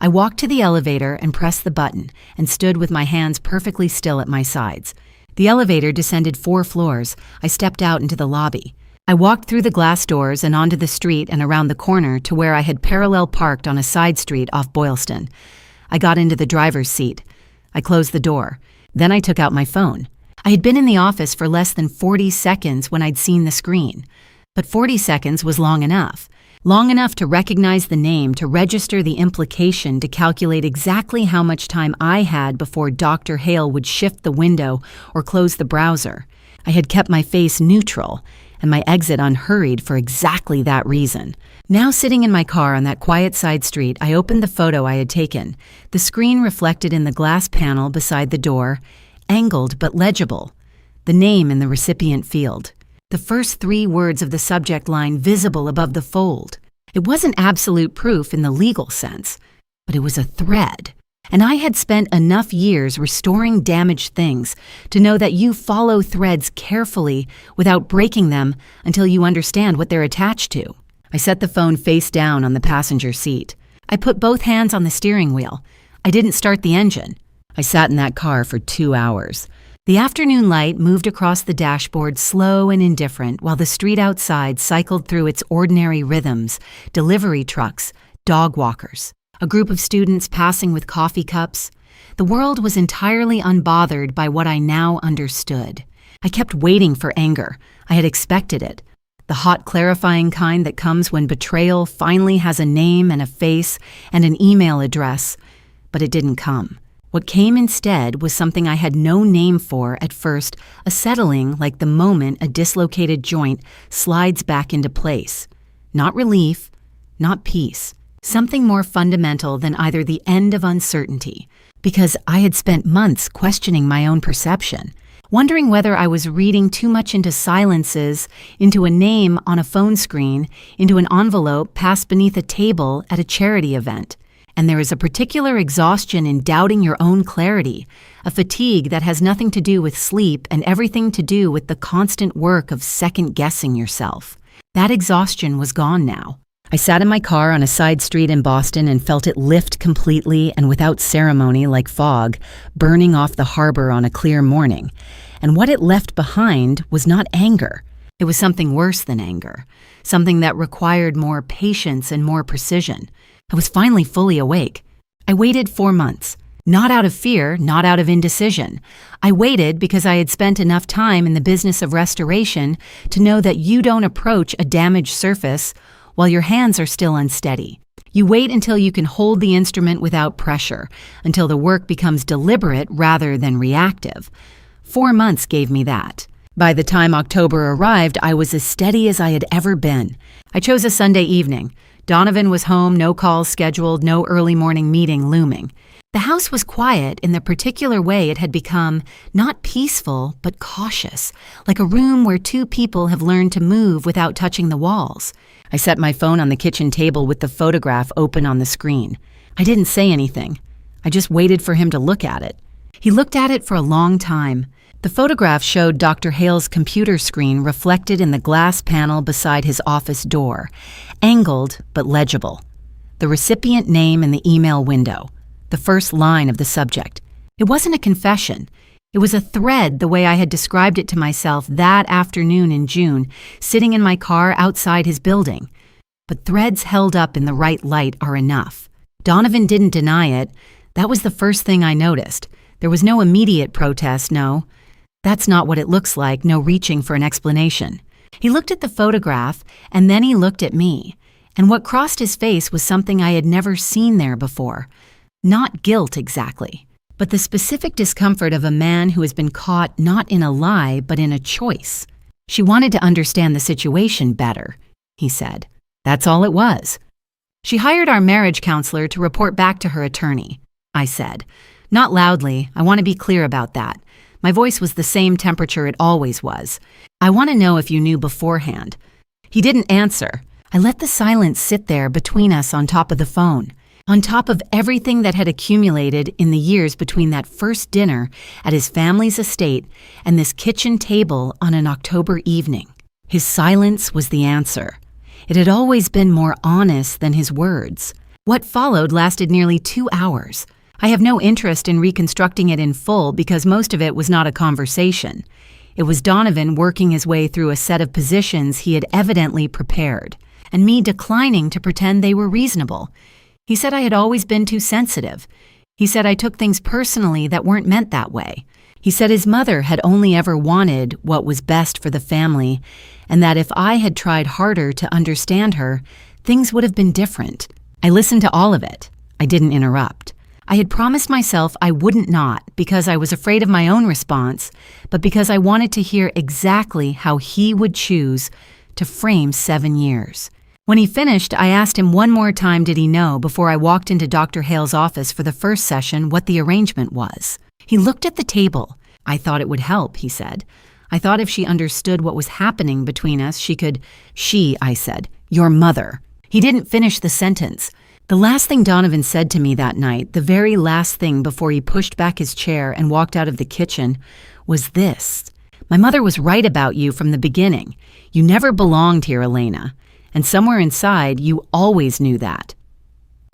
I walked to the elevator and pressed the button and stood with my hands perfectly still at my sides. The elevator descended 4 floors. I stepped out into the lobby. I walked through the glass doors and onto the street and around the corner to where I had parallel parked on a side street off Boylston. I got into the driver's seat. I closed the door. Then I took out my phone. I had been in the office for less than 40 seconds when I'd seen the screen. But 40 seconds was long enough. Long enough to recognize the name, to register the implication, to calculate exactly how much time I had before Dr. Hale would shift the window or close the browser. I had kept my face neutral and my exit unhurried for exactly that reason. Now sitting in my car on that quiet side street, I opened the photo I had taken. The screen reflected in the glass panel beside the door, angled but legible. The name in the recipient field. The first 3 words of the subject line visible above the fold. It wasn't absolute proof in the legal sense, but it was a thread. And I had spent enough years restoring damaged things to know that you follow threads carefully without breaking them until you understand what they're attached to. I set the phone face down on the passenger seat. I put both hands on the steering wheel. I didn't start the engine. I sat in that car for 2 hours. The afternoon light moved across the dashboard, slow and indifferent, while the street outside cycled through its ordinary rhythms, delivery trucks, dog walkers, a group of students passing with coffee cups. The world was entirely unbothered by what I now understood. I kept waiting for anger. I had expected it. The hot, clarifying kind that comes when betrayal finally has a name and a face and an email address. But it didn't come. What came instead was something I had no name for at first, a settling like the moment a dislocated joint slides back into place. Not relief, not peace. Something more fundamental than either the end of uncertainty, because I had spent months questioning my own perception, wondering whether I was reading too much into silences, into a name on a phone screen, into an envelope passed beneath a table at a charity event. And there is a particular exhaustion in doubting your own clarity, a fatigue that has nothing to do with sleep and everything to do with the constant work of second-guessing yourself. That exhaustion was gone now. I sat in my car on a side street in Boston and felt it lift completely and without ceremony like fog, burning off the harbor on a clear morning. And what it left behind was not anger. It was something worse than anger, something that required more patience and more precision. I was finally fully awake. I waited 4 months. Not out of fear, not out of indecision. I waited because I had spent enough time in the business of restoration to know that you don't approach a damaged surface while your hands are still unsteady. You wait until you can hold the instrument without pressure, until the work becomes deliberate rather than reactive. 4 months gave me that. By the time October arrived, I was as steady as I had ever been. I chose a Sunday evening. Donovan was home, no calls scheduled, no early morning meeting looming. The house was quiet in the particular way it had become, not peaceful, but cautious, like a room where two people have learned to move without touching the walls. I set my phone on the kitchen table with the photograph open on the screen. I didn't say anything. I just waited for him to look at it. He looked at it for a long time. The photograph showed Dr. Hale's computer screen reflected in the glass panel beside his office door, angled but legible. The recipient name in the email window. The first line of the subject. It wasn't a confession. It was a thread the way I had described it to myself that afternoon in June, sitting in my car outside his building. But threads held up in the right light are enough. Donovan didn't deny it. That was the first thing I noticed. There was no immediate protest, no. That's not what it looks like, no reaching for an explanation. He looked at the photograph, and then he looked at me. And what crossed his face was something I had never seen there before. Not guilt exactly, but the specific discomfort of a man who has been caught not in a lie, but in a choice. She wanted to understand the situation better, he said. That's all it was. She hired our marriage counselor to report back to her attorney, I said. Not loudly, I want to be clear about that. My voice was the same temperature it always was. I want to know if you knew beforehand. He didn't answer. I let the silence sit there between us on top of the phone. On top of everything that had accumulated in the years between that first dinner at his family's estate and this kitchen table on an October evening. His silence was the answer. It had always been more honest than his words. What followed lasted nearly 2 hours. I have no interest in reconstructing it in full because most of it was not a conversation. It was Donovan working his way through a set of positions he had evidently prepared, and me declining to pretend they were reasonable. He said I had always been too sensitive. He said I took things personally that weren't meant that way. He said his mother had only ever wanted what was best for the family, and that if I had tried harder to understand her, things would have been different. I listened to all of it. I didn't interrupt. I had promised myself I wouldn't not because I was afraid of my own response, but because I wanted to hear exactly how he would choose to frame 7 years. When he finished, I asked him one more time did he know before I walked into Dr. Hale's office for the first session what the arrangement was. He looked at the table. I thought it would help, he said. I thought if she understood what was happening between us, I said, your mother. He didn't finish the sentence. The last thing Donovan said to me that night, the very last thing before he pushed back his chair and walked out of the kitchen, was this. My mother was right about you from the beginning. You never belonged here, Elena. And somewhere inside, you always knew that.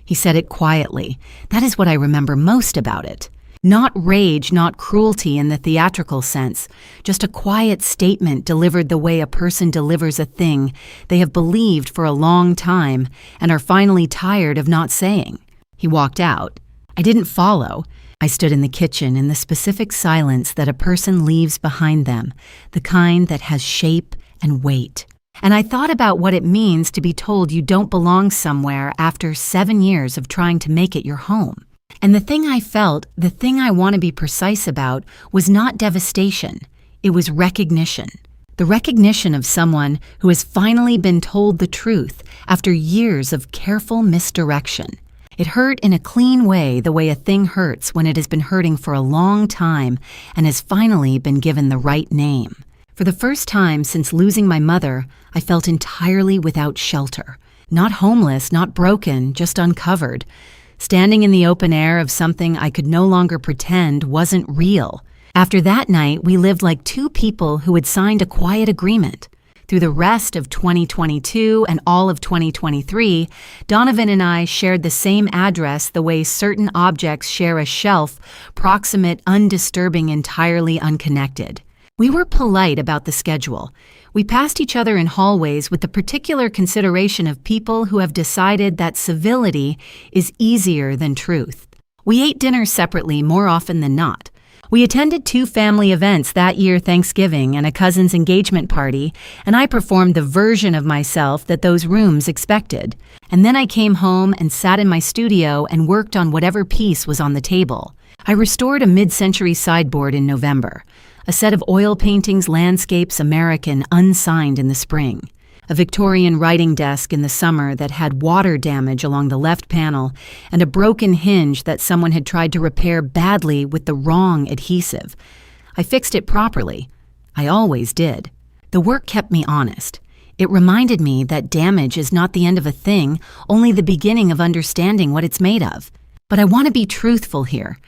He said it quietly. That is what I remember most about it. Not rage, not cruelty in the theatrical sense, just a quiet statement delivered the way a person delivers a thing they have believed for a long time and are finally tired of not saying. He walked out. I didn't follow. I stood in the kitchen in the specific silence that a person leaves behind them, the kind that has shape and weight. And I thought about what it means to be told you don't belong somewhere after 7 years of trying to make it your home. And the thing I felt, the thing I want to be precise about, was not devastation. It was recognition. The recognition of someone who has finally been told the truth after years of careful misdirection. It hurt in a clean way, the way a thing hurts when it has been hurting for a long time and has finally been given the right name. For the first time since losing my mother, I felt entirely without shelter. Not homeless, not broken, just uncovered. Standing in the open air of something I could no longer pretend wasn't real. After that night, we lived like two people who had signed a quiet agreement. Through the rest of 2022 and all of 2023, Donovan and I shared the same address the way certain objects share a shelf, proximate, undisturbing, entirely unconnected. We were polite about the schedule. We passed each other in hallways with the particular consideration of people who have decided that civility is easier than truth. We ate dinner separately more often than not. We attended 2 family events that year, Thanksgiving and a cousin's engagement party, and I performed the version of myself that those rooms expected. And then I came home and sat in my studio and worked on whatever piece was on the table. I restored a mid-century sideboard in November, a set of oil paintings, landscapes, American, unsigned in the spring, a Victorian writing desk in the summer that had water damage along the left panel, and a broken hinge that someone had tried to repair badly with the wrong adhesive. I fixed it properly. I always did. The work kept me honest. It reminded me that damage is not the end of a thing, only the beginning of understanding what it's made of. But I want to be truthful here.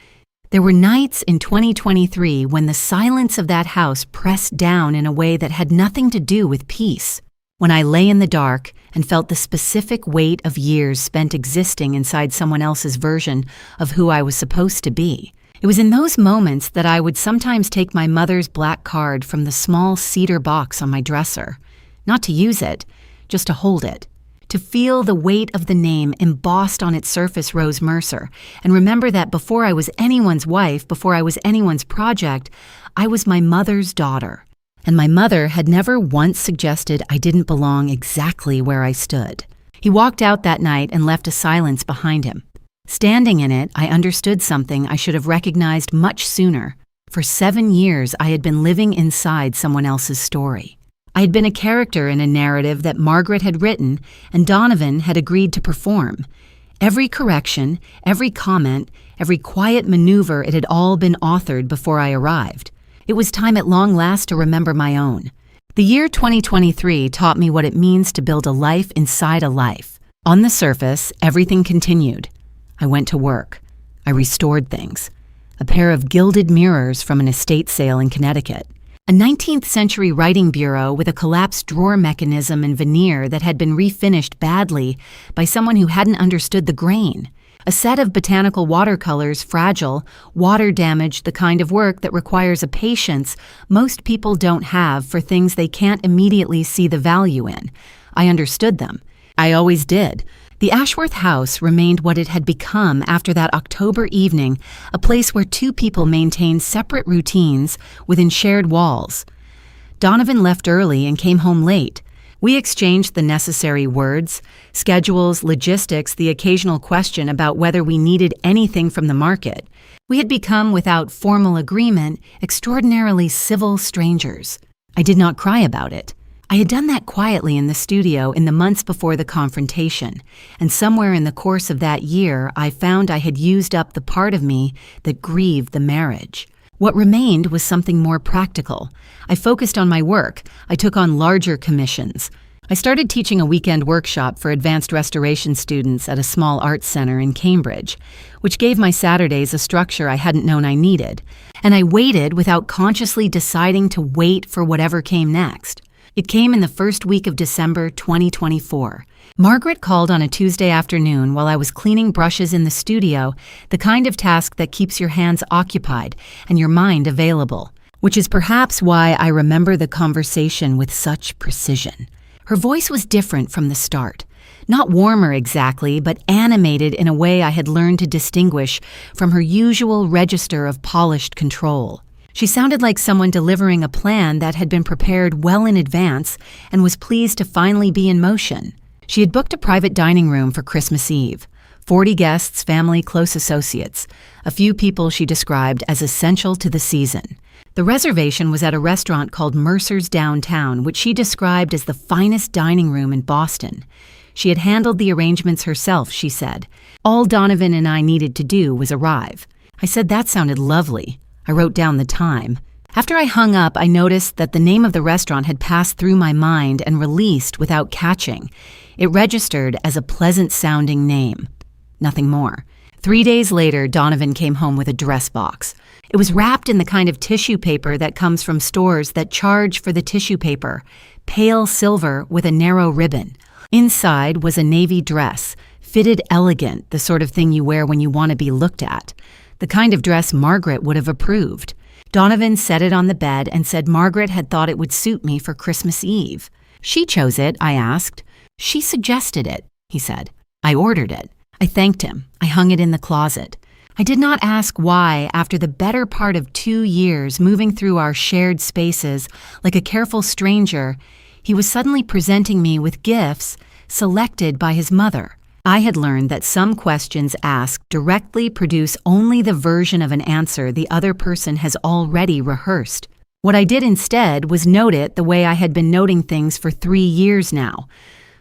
There were nights in 2023 when the silence of that house pressed down in a way that had nothing to do with peace. When I lay in the dark and felt the specific weight of years spent existing inside someone else's version of who I was supposed to be. It was in those moments that I would sometimes take my mother's black card from the small cedar box on my dresser. Not to use it, just to hold it. To feel the weight of the name embossed on its surface, Rose Mercer, and remember that before I was anyone's wife, before I was anyone's project, I was my mother's daughter. And my mother had never once suggested I didn't belong exactly where I stood. He walked out that night and left a silence behind him. Standing in it, I understood something I should have recognized much sooner. For 7 years, I had been living inside someone else's story. I had been a character in a narrative that Margaret had written and Donovan had agreed to perform. Every correction, every comment, every quiet maneuver, it had all been authored before I arrived. It was time at long last to remember my own. The year 2023 taught me what it means to build a life inside a life. On the surface, everything continued. I went to work. I restored things. A pair of gilded mirrors from an estate sale in Connecticut. A 19th century writing bureau with a collapsed drawer mechanism and veneer that had been refinished badly by someone who hadn't understood the grain. A set of botanical watercolors, fragile, water-damaged, the kind of work that requires a patience most people don't have for things they can't immediately see the value in. I understood them. I always did. The Ashworth house remained what it had become after that October evening, a place where 2 people maintained separate routines within shared walls. Donovan left early and came home late. We exchanged the necessary words, schedules, logistics, the occasional question about whether we needed anything from the market. We had become, without formal agreement, extraordinarily civil strangers. I did not cry about it. I had done that quietly in the studio in the months before the confrontation, and somewhere in the course of that year, I found I had used up the part of me that grieved the marriage. What remained was something more practical. I focused on my work. I took on larger commissions. I started teaching a weekend workshop for advanced restoration students at a small arts center in Cambridge, which gave my Saturdays a structure I hadn't known I needed, and I waited without consciously deciding to wait for whatever came next. It came in the first week of December 2024. Margaret called on a Tuesday afternoon while I was cleaning brushes in the studio, the kind of task that keeps your hands occupied and your mind available, which is perhaps why I remember the conversation with such precision. Her voice was different from the start. Not warmer exactly, but animated in a way I had learned to distinguish from her usual register of polished control. She sounded like someone delivering a plan that had been prepared well in advance and was pleased to finally be in motion. She had booked a private dining room for Christmas Eve. 40 guests, family, close associates. A few people she described as essential to the season. The reservation was at a restaurant called Mercer's Downtown, which she described as the finest dining room in Boston. She had handled the arrangements herself, she said. All Donovan and I needed to do was arrive. I said that sounded lovely. I wrote down the time. After I hung up, I noticed that the name of the restaurant had passed through my mind and released without catching. It registered as a pleasant-sounding name. Nothing more. 3 days later, Donovan came home with a dress box. It was wrapped in the kind of tissue paper that comes from stores that charge for the tissue paper, pale silver with a narrow ribbon. Inside was a navy dress, fitted elegant, the sort of thing you wear when you want to be looked at. The kind of dress Margaret would have approved. Donovan set it on the bed and said Margaret had thought it would suit me for Christmas Eve. She chose it, I asked. She suggested it, he said. I ordered it. I thanked him. I hung it in the closet. I did not ask why, after the better part of 2 years moving through our shared spaces like a careful stranger, he was suddenly presenting me with gifts selected by his mother. I had learned that some questions asked directly produce only the version of an answer the other person has already rehearsed. What I did instead was note it the way I had been noting things for 3 years now,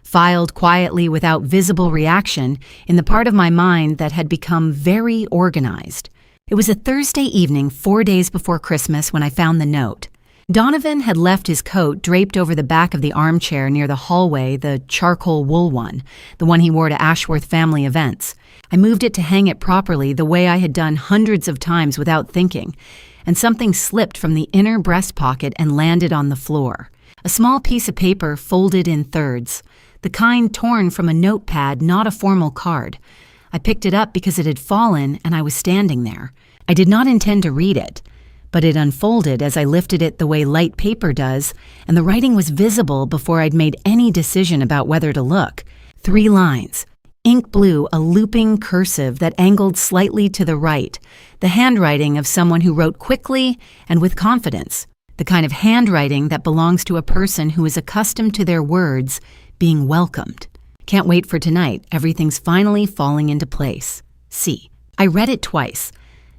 filed quietly without visible reaction in the part of my mind that had become very organized. It was a Thursday evening 4 days before Christmas when I found the note. Donovan had left his coat draped over the back of the armchair near the hallway, the charcoal wool one, the one he wore to Ashworth family events. I moved it to hang it properly the way I had done hundreds of times without thinking, and something slipped from the inner breast pocket and landed on the floor. A small piece of paper folded in thirds, the kind torn from a notepad, not a formal card. I picked it up because it had fallen and I was standing there. I did not intend to read it, but it unfolded as I lifted it the way light paper does, and the writing was visible before I'd made any decision about whether to look. 3 lines. Ink blue, a looping cursive that angled slightly to the right, the handwriting of someone who wrote quickly and with confidence, the kind of handwriting that belongs to a person who is accustomed to their words being welcomed. Can't wait for tonight. Everything's finally falling into place. C. I read it twice.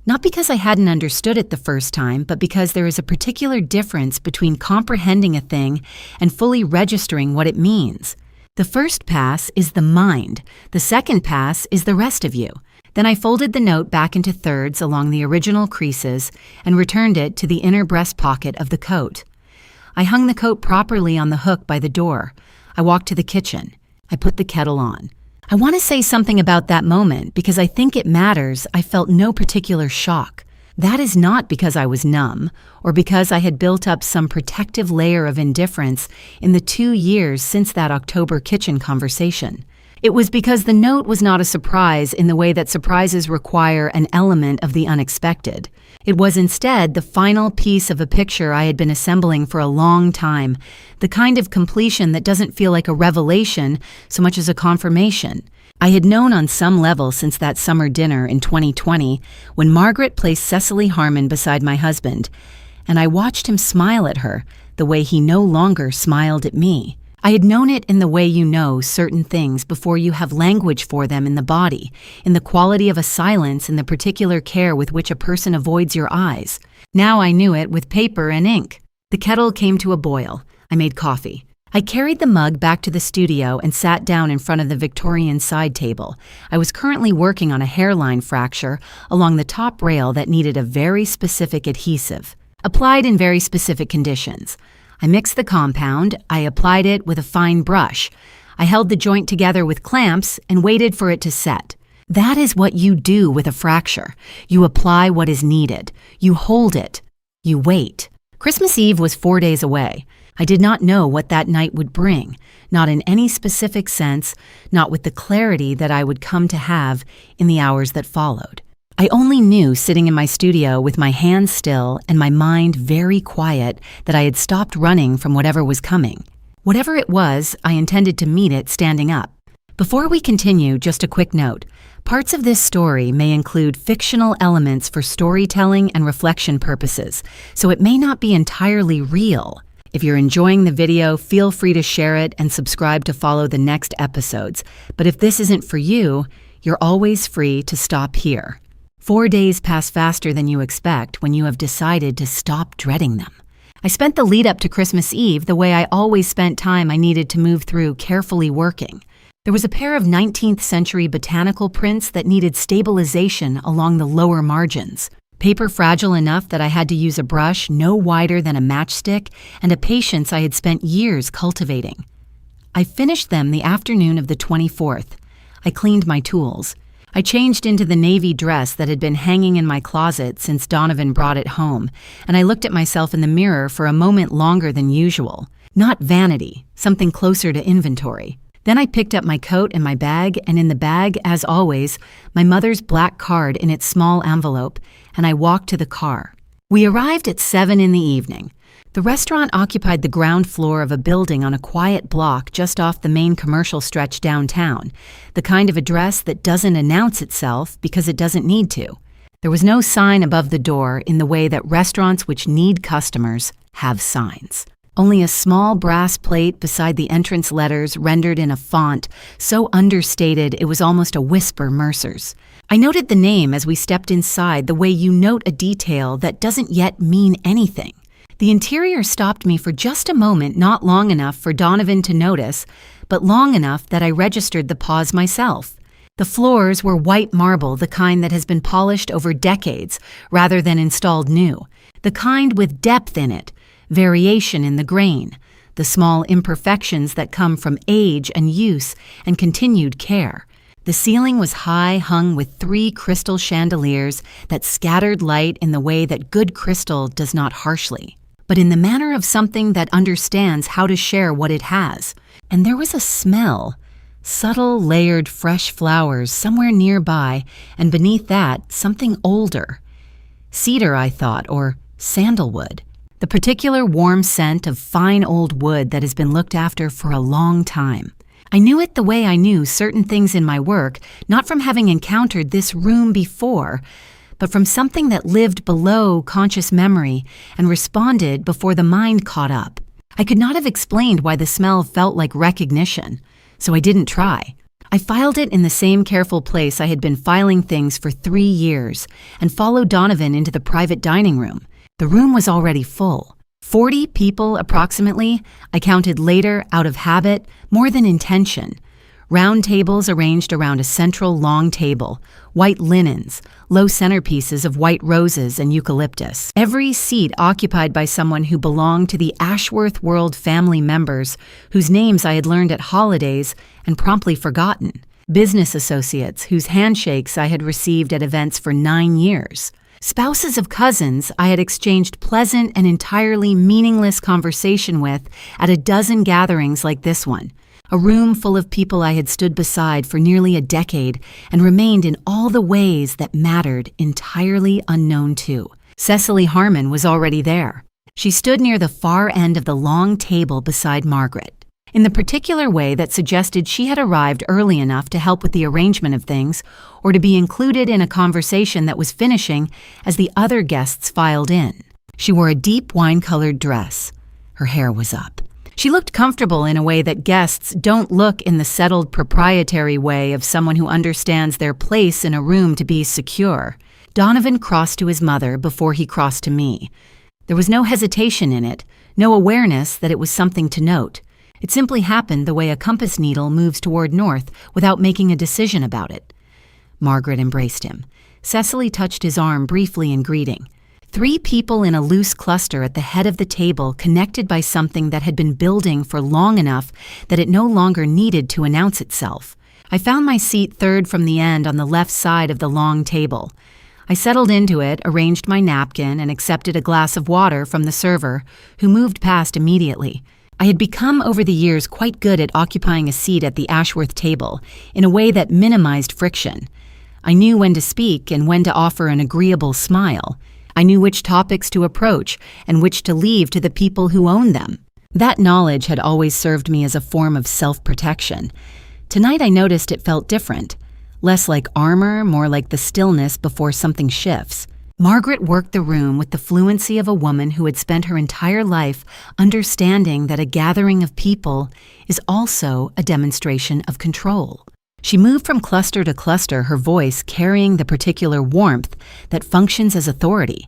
Not because I hadn't understood it the first time, but because there is a particular difference between comprehending a thing and fully registering what it means. The first pass is the mind. The second pass is the rest of you. Then I folded the note back into thirds along the original creases and returned it to the inner breast pocket of the coat. I hung the coat properly on the hook by the door. I walked to the kitchen. I put the kettle on. I want to say something about that moment because I think it matters. I felt no particular shock. That is not because I was numb or because I had built up some protective layer of indifference in the 2 years since that October kitchen conversation. It was because the note was not a surprise in the way that surprises require an element of the unexpected. It was instead the final piece of a picture I had been assembling for a long time, the kind of completion that doesn't feel like a revelation so much as a confirmation. I had known on some level since that summer dinner in 2020 when Margaret placed Cecily Harmon beside my husband, and I watched him smile at her the way he no longer smiled at me. I had known it in the way you know certain things before you have language for them in the body, in the quality of a silence and the particular care with which a person avoids your eyes. Now I knew it with paper and ink. The kettle came to a boil. I made coffee. I carried the mug back to the studio and sat down in front of the Victorian side table. I was currently working on a hairline fracture along the top rail that needed a very specific adhesive, applied in very specific conditions. I mixed the compound. I applied it with a fine brush. I held the joint together with clamps and waited for it to set. That is what you do with a fracture. You apply what is needed. You hold it. You wait. Christmas Eve was 4 days away. I did not know what that night would bring, not in any specific sense, not with the clarity that I would come to have in the hours that followed. I only knew sitting in my studio with my hands still and my mind very quiet that I had stopped running from whatever was coming. Whatever it was, I intended to meet it standing up. Before we continue, just a quick note. Parts of this story may include fictional elements for storytelling and reflection purposes, so it may not be entirely real. If you're enjoying the video, feel free to share it and subscribe to follow the next episodes. But if this isn't for you, you're always free to stop here. 4 days pass faster than you expect when you have decided to stop dreading them. I spent the lead up to Christmas Eve the way I always spent time I needed to move through carefully working. There was a pair of 19th century botanical prints that needed stabilization along the lower margins. Paper fragile enough that I had to use a brush no wider than a matchstick and a patience I had spent years cultivating. I finished them the afternoon of the 24th. I cleaned my tools. I changed into the navy dress that had been hanging in my closet since Donovan brought it home, and I looked at myself in the mirror for a moment longer than usual. Not vanity, something closer to inventory. Then I picked up my coat and my bag, and in the bag, as always, my mother's black card in its small envelope, and I walked to the car. We arrived at 7 in the evening. The restaurant occupied the ground floor of a building on a quiet block just off the main commercial stretch downtown, the kind of address that doesn't announce itself because it doesn't need to. There was no sign above the door in the way that restaurants which need customers have signs. Only a small brass plate beside the entrance letters rendered in a font so understated it was almost a whisper Mercer's. I noted the name as we stepped inside the way you note a detail that doesn't yet mean anything. The interior stopped me for just a moment, not long enough for Donovan to notice, but long enough that I registered the pause myself. The floors were white marble, the kind that has been polished over decades rather than installed new, the kind with depth in it, variation in the grain, the small imperfections that come from age and use and continued care. The ceiling was high, hung with 3 crystal chandeliers that scattered light in the way that good crystal does not harshly, but in the manner of something that understands how to share what it has. And there was a smell, subtle, layered, fresh flowers somewhere nearby, and beneath that, something older. Cedar, I thought, or sandalwood. The particular warm scent of fine old wood that has been looked after for a long time. I knew it the way I knew certain things in my work, not from having encountered this room before, but from something that lived below conscious memory and responded before the mind caught up. I could not have explained why the smell felt like recognition, so I didn't try. I filed it in the same careful place I had been filing things for 3 years and followed Donovan into the private dining room. The room was already full. 40 people approximately, I counted later out of habit, more than intention. Round tables arranged around a central long table, white linens, low centerpieces of white roses and eucalyptus. Every seat occupied by someone who belonged to the Ashworth World family members whose names I had learned at holidays and promptly forgotten. Business associates whose handshakes I had received at events for 9 years. Spouses of cousins I had exchanged pleasant and entirely meaningless conversation with at a dozen gatherings like this one. A room full of people I had stood beside for nearly a decade and remained in all the ways that mattered entirely unknown to. Cecily Harmon was already there. She stood near the far end of the long table beside Margaret, in the particular way that suggested she had arrived early enough to help with the arrangement of things or to be included in a conversation that was finishing as the other guests filed in. She wore a deep wine-colored dress. Her hair was up. She looked comfortable in a way that guests don't look in the settled proprietary way of someone who understands their place in a room to be secure. Donovan crossed to his mother before he crossed to me. There was no hesitation in it, no awareness that it was something to note. It simply happened the way a compass needle moves toward north without making a decision about it. Margaret embraced him. Cecily touched his arm briefly in greeting. 3 people in a loose cluster at the head of the table, connected by something that had been building for long enough that it no longer needed to announce itself. I found my seat third from the end on the left side of the long table. I settled into it, arranged my napkin, and accepted a glass of water from the server, who moved past immediately. I had become over the years quite good at occupying a seat at the Ashworth table in a way that minimized friction. I knew when to speak and when to offer an agreeable smile. I knew which topics to approach and which to leave to the people who owned them. That knowledge had always served me as a form of self-protection. Tonight I noticed it felt different. Less like armor, more like the stillness before something shifts. Margaret worked the room with the fluency of a woman who had spent her entire life understanding that a gathering of people is also a demonstration of control. She moved from cluster to cluster, her voice carrying the particular warmth that functions as authority.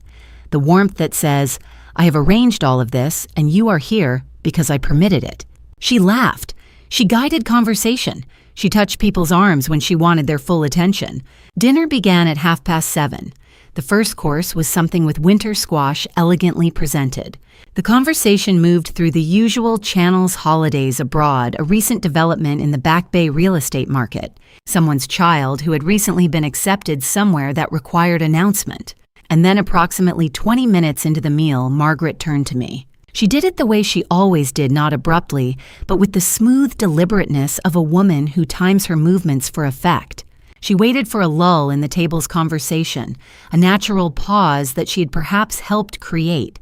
The warmth that says, I have arranged all of this, and you are here because I permitted it. She laughed. She guided conversation. She touched people's arms when she wanted their full attention. Dinner began at 7:30. The first course was something with winter squash elegantly presented. The conversation moved through the usual channels holidays abroad, a recent development in the Back Bay real estate market, someone's child who had recently been accepted somewhere that required announcement. And then approximately 20 minutes into the meal, Margaret turned to me. She did it the way she always did, not abruptly, but with the smooth deliberateness of a woman who times her movements for effect. She waited for a lull in the table's conversation, a natural pause that she had perhaps helped create,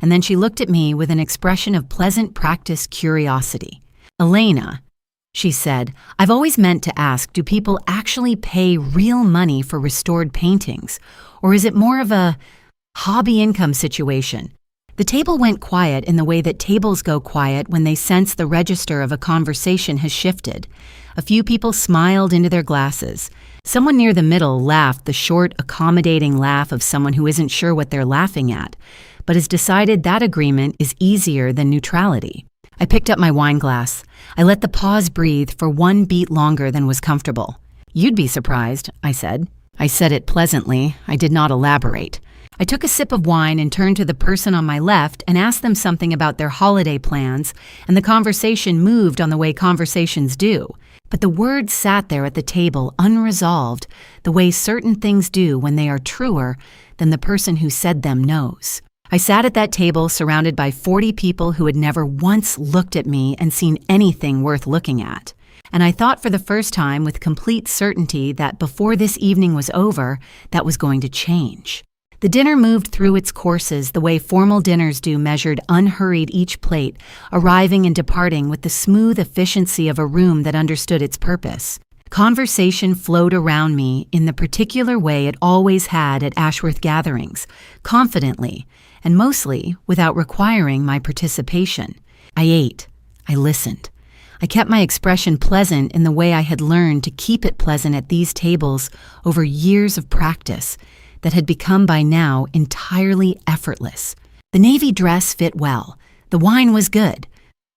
and then she looked at me with an expression of pleasant practiced curiosity. "Elena," she said, "I've always meant to ask, do people actually pay real money for restored paintings, or is it more of a hobby income situation?" The table went quiet in the way that tables go quiet when they sense the register of a conversation has shifted. A few people smiled into their glasses. Someone near the middle laughed the short, accommodating laugh of someone who isn't sure what they're laughing at, but has decided that agreement is easier than neutrality. I picked up my wine glass. I let the pause breathe for one beat longer than was comfortable. "You'd be surprised," I said. I said it pleasantly. I did not elaborate. I took a sip of wine and turned to the person on my left and asked them something about their holiday plans, and the conversation moved on the way conversations do. But the words sat there at the table unresolved, the way certain things do when they are truer than the person who said them knows. I sat at that table surrounded by 40 people who had never once looked at me and seen anything worth looking at. And I thought for the first time with complete certainty that before this evening was over, that was going to change. The dinner moved through its courses the way formal dinners do, measured unhurried each plate, arriving and departing with the smooth efficiency of a room that understood its purpose. Conversation flowed around me in the particular way it always had at Ashworth gatherings, confidently, and mostly without requiring my participation. I ate. I listened. I kept my expression pleasant in the way I had learned to keep it pleasant at these tables over years of practice that had become by now entirely effortless. The navy dress fit well. The wine was good.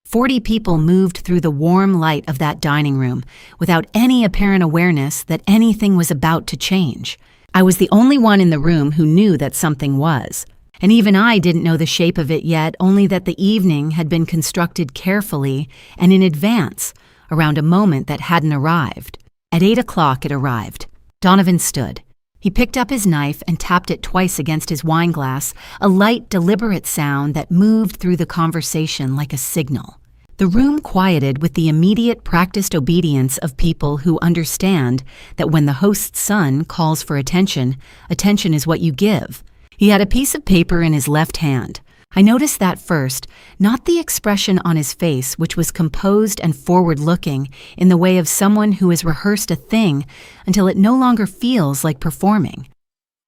40 people moved through the warm light of that dining room without any apparent awareness that anything was about to change. I was the only one in the room who knew that something was. And even I didn't know the shape of it yet, only that the evening had been constructed carefully and in advance around a moment that hadn't arrived. At 8 o'clock it arrived. Donovan stood. He picked up his knife and tapped it twice against his wine glass, a light, deliberate sound that moved through the conversation like a signal. The room quieted with the immediate practiced obedience of people who understand that when the host's son calls for attention, attention is what you give. He had a piece of paper in his left hand. I noticed that first, not the expression on his face, which was composed and forward-looking in the way of someone who has rehearsed a thing until it no longer feels like performing.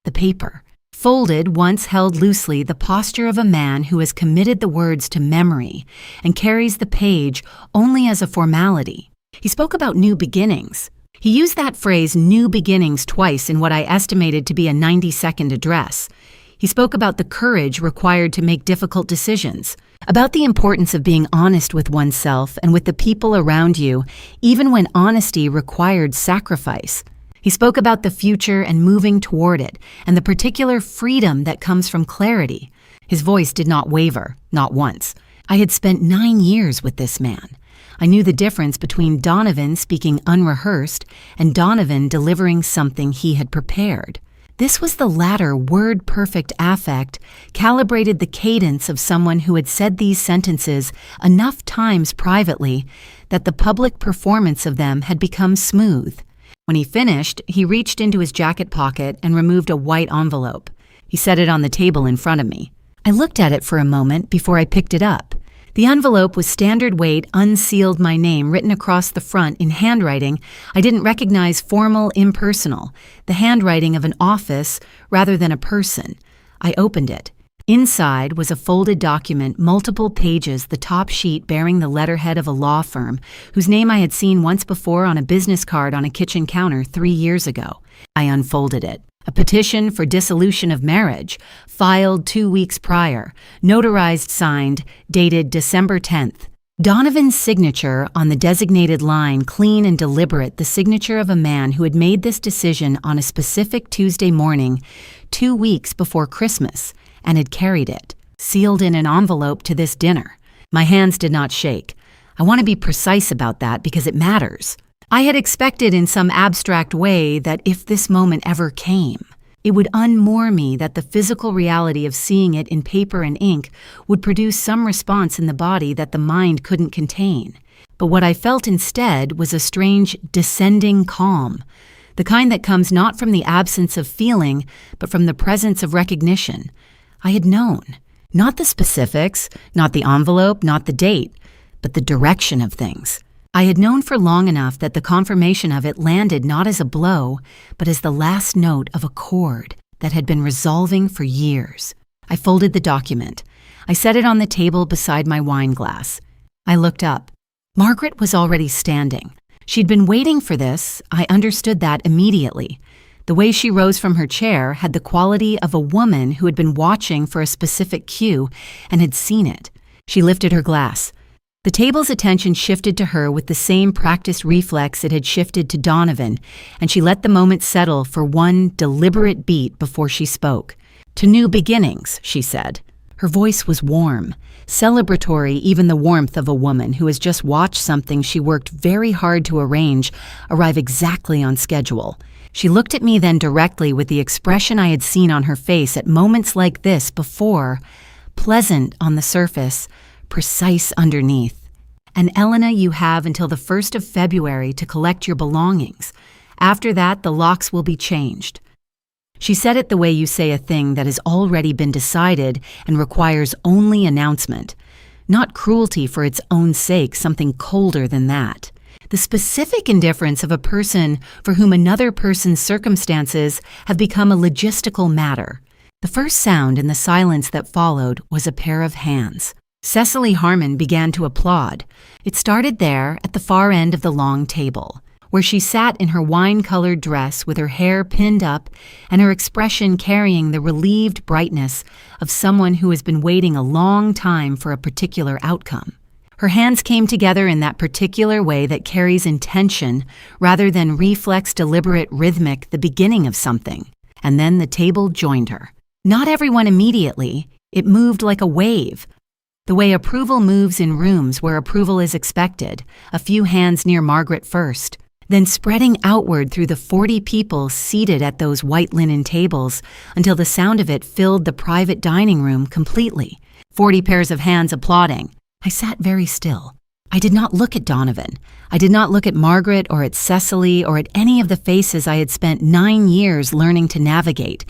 The paper. Folded, once held loosely, the posture of a man who has committed the words to memory and carries the page only as a formality. He spoke about new beginnings. He used that phrase, new beginnings, twice in what I estimated to be a 90-second address. He spoke about the courage required to make difficult decisions, about the importance of being honest with oneself and with the people around you, even when honesty required sacrifice. He spoke about the future and moving toward it, and the particular freedom that comes from clarity. His voice did not waver, not once. I had spent 9 years with this man. I knew the difference between Donovan speaking unrehearsed and Donovan delivering something he had prepared. This was the latter word-perfect affect, calibrated the cadence of someone who had said these sentences enough times privately that the public performance of them had become smooth. When he finished, he reached into his jacket pocket and removed a white envelope. He set it on the table in front of me. I looked at it for a moment before I picked it up. The envelope was standard weight, unsealed, my name written across the front in handwriting I didn't recognize, formal, impersonal, the handwriting of an office rather than a person. I opened it. Inside was a folded document, multiple pages, the top sheet bearing the letterhead of a law firm, whose name I had seen once before on a business card on a kitchen counter 3 years ago. I unfolded it. A petition for dissolution of marriage, filed 2 weeks prior, notarized, signed, dated December 10th. Donovan's signature on the designated line, clean and deliberate, the signature of a man who had made this decision on a specific Tuesday morning, 2 weeks before Christmas, and had carried it, sealed in an envelope, to this dinner. My hands did not shake. I want to be precise about that because it matters. I had expected in some abstract way that if this moment ever came, it would unmoor me, that the physical reality of seeing it in paper and ink would produce some response in the body that the mind couldn't contain. But what I felt instead was a strange descending calm, the kind that comes not from the absence of feeling, but from the presence of recognition. I had known, not the specifics, not the envelope, not the date, but the direction of things. I had known for long enough that the confirmation of it landed not as a blow, but as the last note of a chord that had been resolving for years. I folded the document. I set it on the table beside my wine glass. I looked up. Margaret was already standing. She'd been waiting for this. I understood that immediately. The way she rose from her chair had the quality of a woman who had been watching for a specific cue and had seen it. She lifted her glass. The table's attention shifted to her with the same practiced reflex it had shifted to Donovan, and she let the moment settle for one deliberate beat before she spoke. "To new beginnings," she said. Her voice was warm, celebratory, even the warmth of a woman who has just watched something she worked very hard to arrange arrive exactly on schedule. She looked at me then directly with the expression I had seen on her face at moments like this before, pleasant on the surface, precise underneath. "And Elena, you have until the 1st of February to collect your belongings. After that, the locks will be changed." She said it the way you say a thing that has already been decided and requires only announcement. Not cruelty for its own sake, something colder than that. The specific indifference of a person for whom another person's circumstances have become a logistical matter. The first sound in the silence that followed was a pair of hands. Cecily Harmon began to applaud. It started there at the far end of the long table, where she sat in her wine-colored dress with her hair pinned up and her expression carrying the relieved brightness of someone who has been waiting a long time for a particular outcome. Her hands came together in that particular way that carries intention rather than reflex, deliberate, rhythmic, the beginning of something. And then the table joined her. Not everyone immediately. It moved like a wave. The way approval moves in rooms where approval is expected, a few hands near Margaret first, then spreading outward through the 40 people seated at those white linen tables until the sound of it filled the private dining room completely. 40 pairs of hands applauding. I sat very still. I did not look at Donovan. I did not look at Margaret or at Cecily or at any of the faces I had spent 9 years learning to navigate.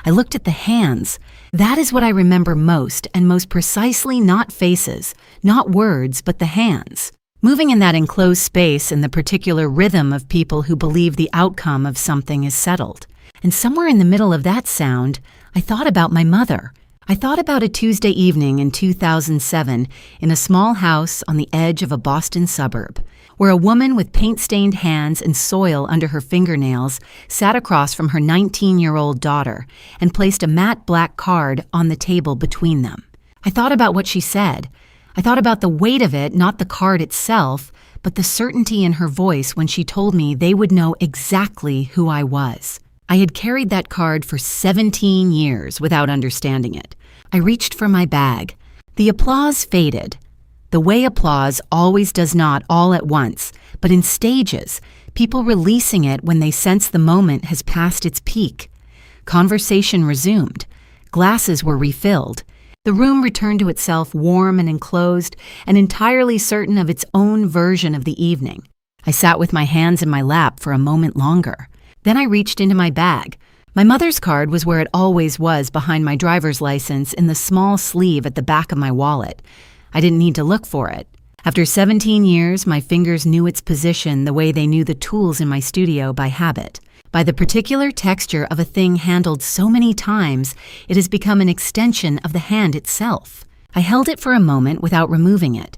I looked at the hands. That is what I remember most, and most precisely not faces, not words, but the hands. Moving in that enclosed space in the particular rhythm of people who believe the outcome of something is settled. And somewhere in the middle of that sound, I thought about my mother. I thought about a Tuesday evening in 2007 in a small house on the edge of a Boston suburb, where a woman with paint-stained hands and soil under her fingernails sat across from her 19-year-old daughter and placed a matte black card on the table between them. I thought about what she said. I thought about the weight of it, not the card itself, but the certainty in her voice when she told me they would know exactly who I was. I had carried that card for 17 years without understanding it. I reached for my bag. The applause faded. The way applause always does not all at once, but in stages, people releasing it when they sense the moment has passed its peak. Conversation resumed. Glasses were refilled. The room returned to itself warm and enclosed and entirely certain of its own version of the evening. I sat with my hands in my lap for a moment longer. Then I reached into my bag. My mother's card was where it always was behind my driver's license in the small sleeve at the back of my wallet. I didn't need to look for it. After 17 years, my fingers knew its position the way they knew the tools in my studio by habit. By the particular texture of a thing handled so many times, it has become an extension of the hand itself. I held it for a moment without removing it.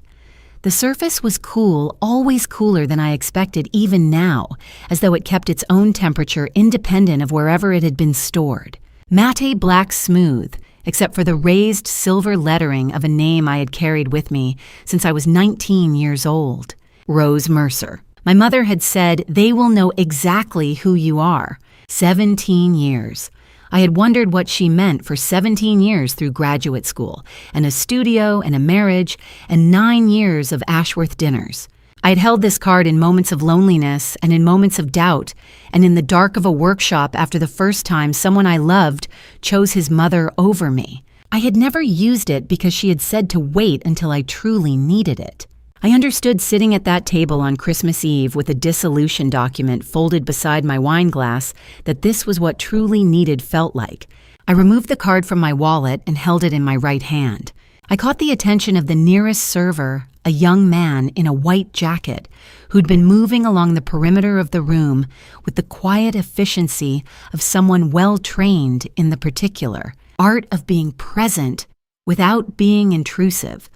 The surface was cool, always cooler than I expected even now, as though it kept its own temperature independent of wherever it had been stored. Matte black smooth, except for the raised silver lettering of a name I had carried with me since I was 19 years old. Rose Mercer. My mother had said, "They will know exactly who you are." 17 years. I had wondered what she meant for 17 years through graduate school, and a studio, and a marriage, and 9 years of Ashworth dinners. I had held this card in moments of loneliness and in moments of doubt, and in the dark of a workshop after the first time someone I loved chose his mother over me. I had never used it because she had said to wait until I truly needed it. I understood sitting at that table on Christmas Eve with a dissolution document folded beside my wine glass that this was what truly needed felt like. I removed the card from my wallet and held it in my right hand. I caught the attention of the nearest server, a young man in a white jacket who'd been moving along the perimeter of the room with the quiet efficiency of someone well-trained in the particular art of being present without being intrusive.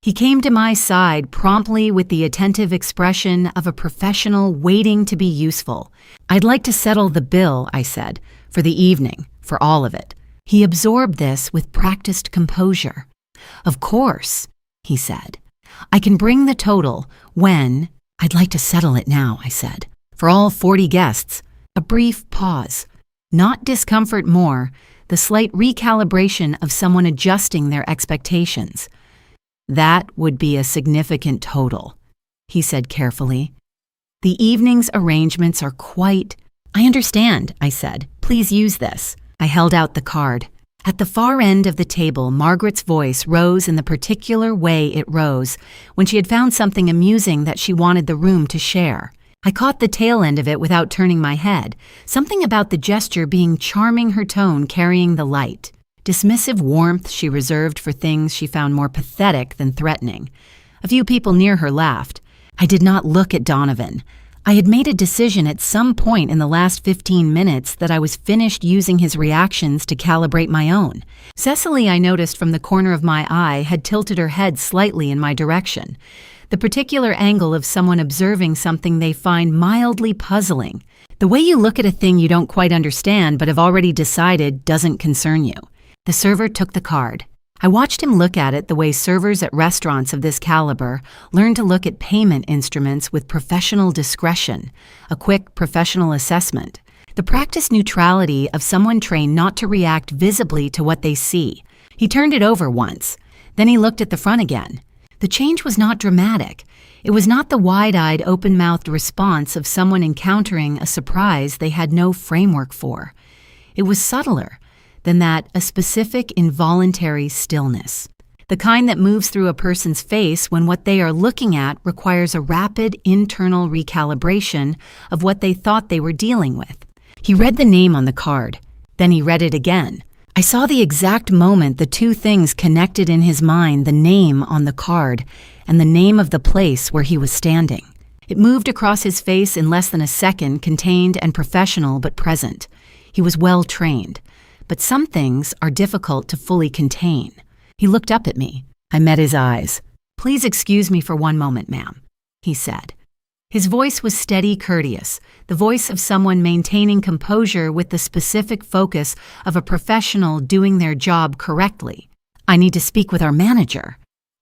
He came to my side promptly with the attentive expression of a professional waiting to be useful. "I'd like to settle the bill," I said, "for the evening, for all of it." He absorbed this with practiced composure. "Of course," he said. "I can bring the total when—" "I'd like to settle it now," I said, "for all 40 guests." A brief pause. Not discomfort more, the slight recalibration of someone adjusting their expectations. "That would be a significant total," he said carefully. "The evening's arrangements are quite—" "I understand," I said. "Please use this." I held out the card. At the far end of the table, Margaret's voice rose in the particular way it rose when she had found something amusing that she wanted the room to share. I caught the tail end of it without turning my head, something about the gesture being charming, her tone carrying the light. Dismissive warmth she reserved for things she found more pathetic than threatening. A few people near her laughed. I did not look at Donovan. I had made a decision at some point in the last 15 minutes that I was finished using his reactions to calibrate my own. Cecily, I noticed from the corner of my eye, had tilted her head slightly in my direction. The particular angle of someone observing something they find mildly puzzling. The way you look at a thing you don't quite understand but have already decided doesn't concern you. The server took the card. I watched him look at it the way servers at restaurants of this caliber learn to look at payment instruments with professional discretion, a quick professional assessment. The practiced neutrality of someone trained not to react visibly to what they see. He turned it over once. Then he looked at the front again. The change was not dramatic. It was not the wide-eyed, open-mouthed response of someone encountering a surprise they had no framework for. It was subtler than that, a specific involuntary stillness. The kind that moves through a person's face when what they are looking at requires a rapid internal recalibration of what they thought they were dealing with. He read the name on the card. Then he read it again. I saw the exact moment the two things connected in his mind, the name on the card and the name of the place where he was standing. It moved across his face in less than a second, contained and professional but present. He was well trained. But some things are difficult to fully contain. He looked up at me. I met his eyes. "Please excuse me for one moment, ma'am," he said. His voice was steady, courteous, the voice of someone maintaining composure with the specific focus of a professional doing their job correctly. "I need to speak with our manager."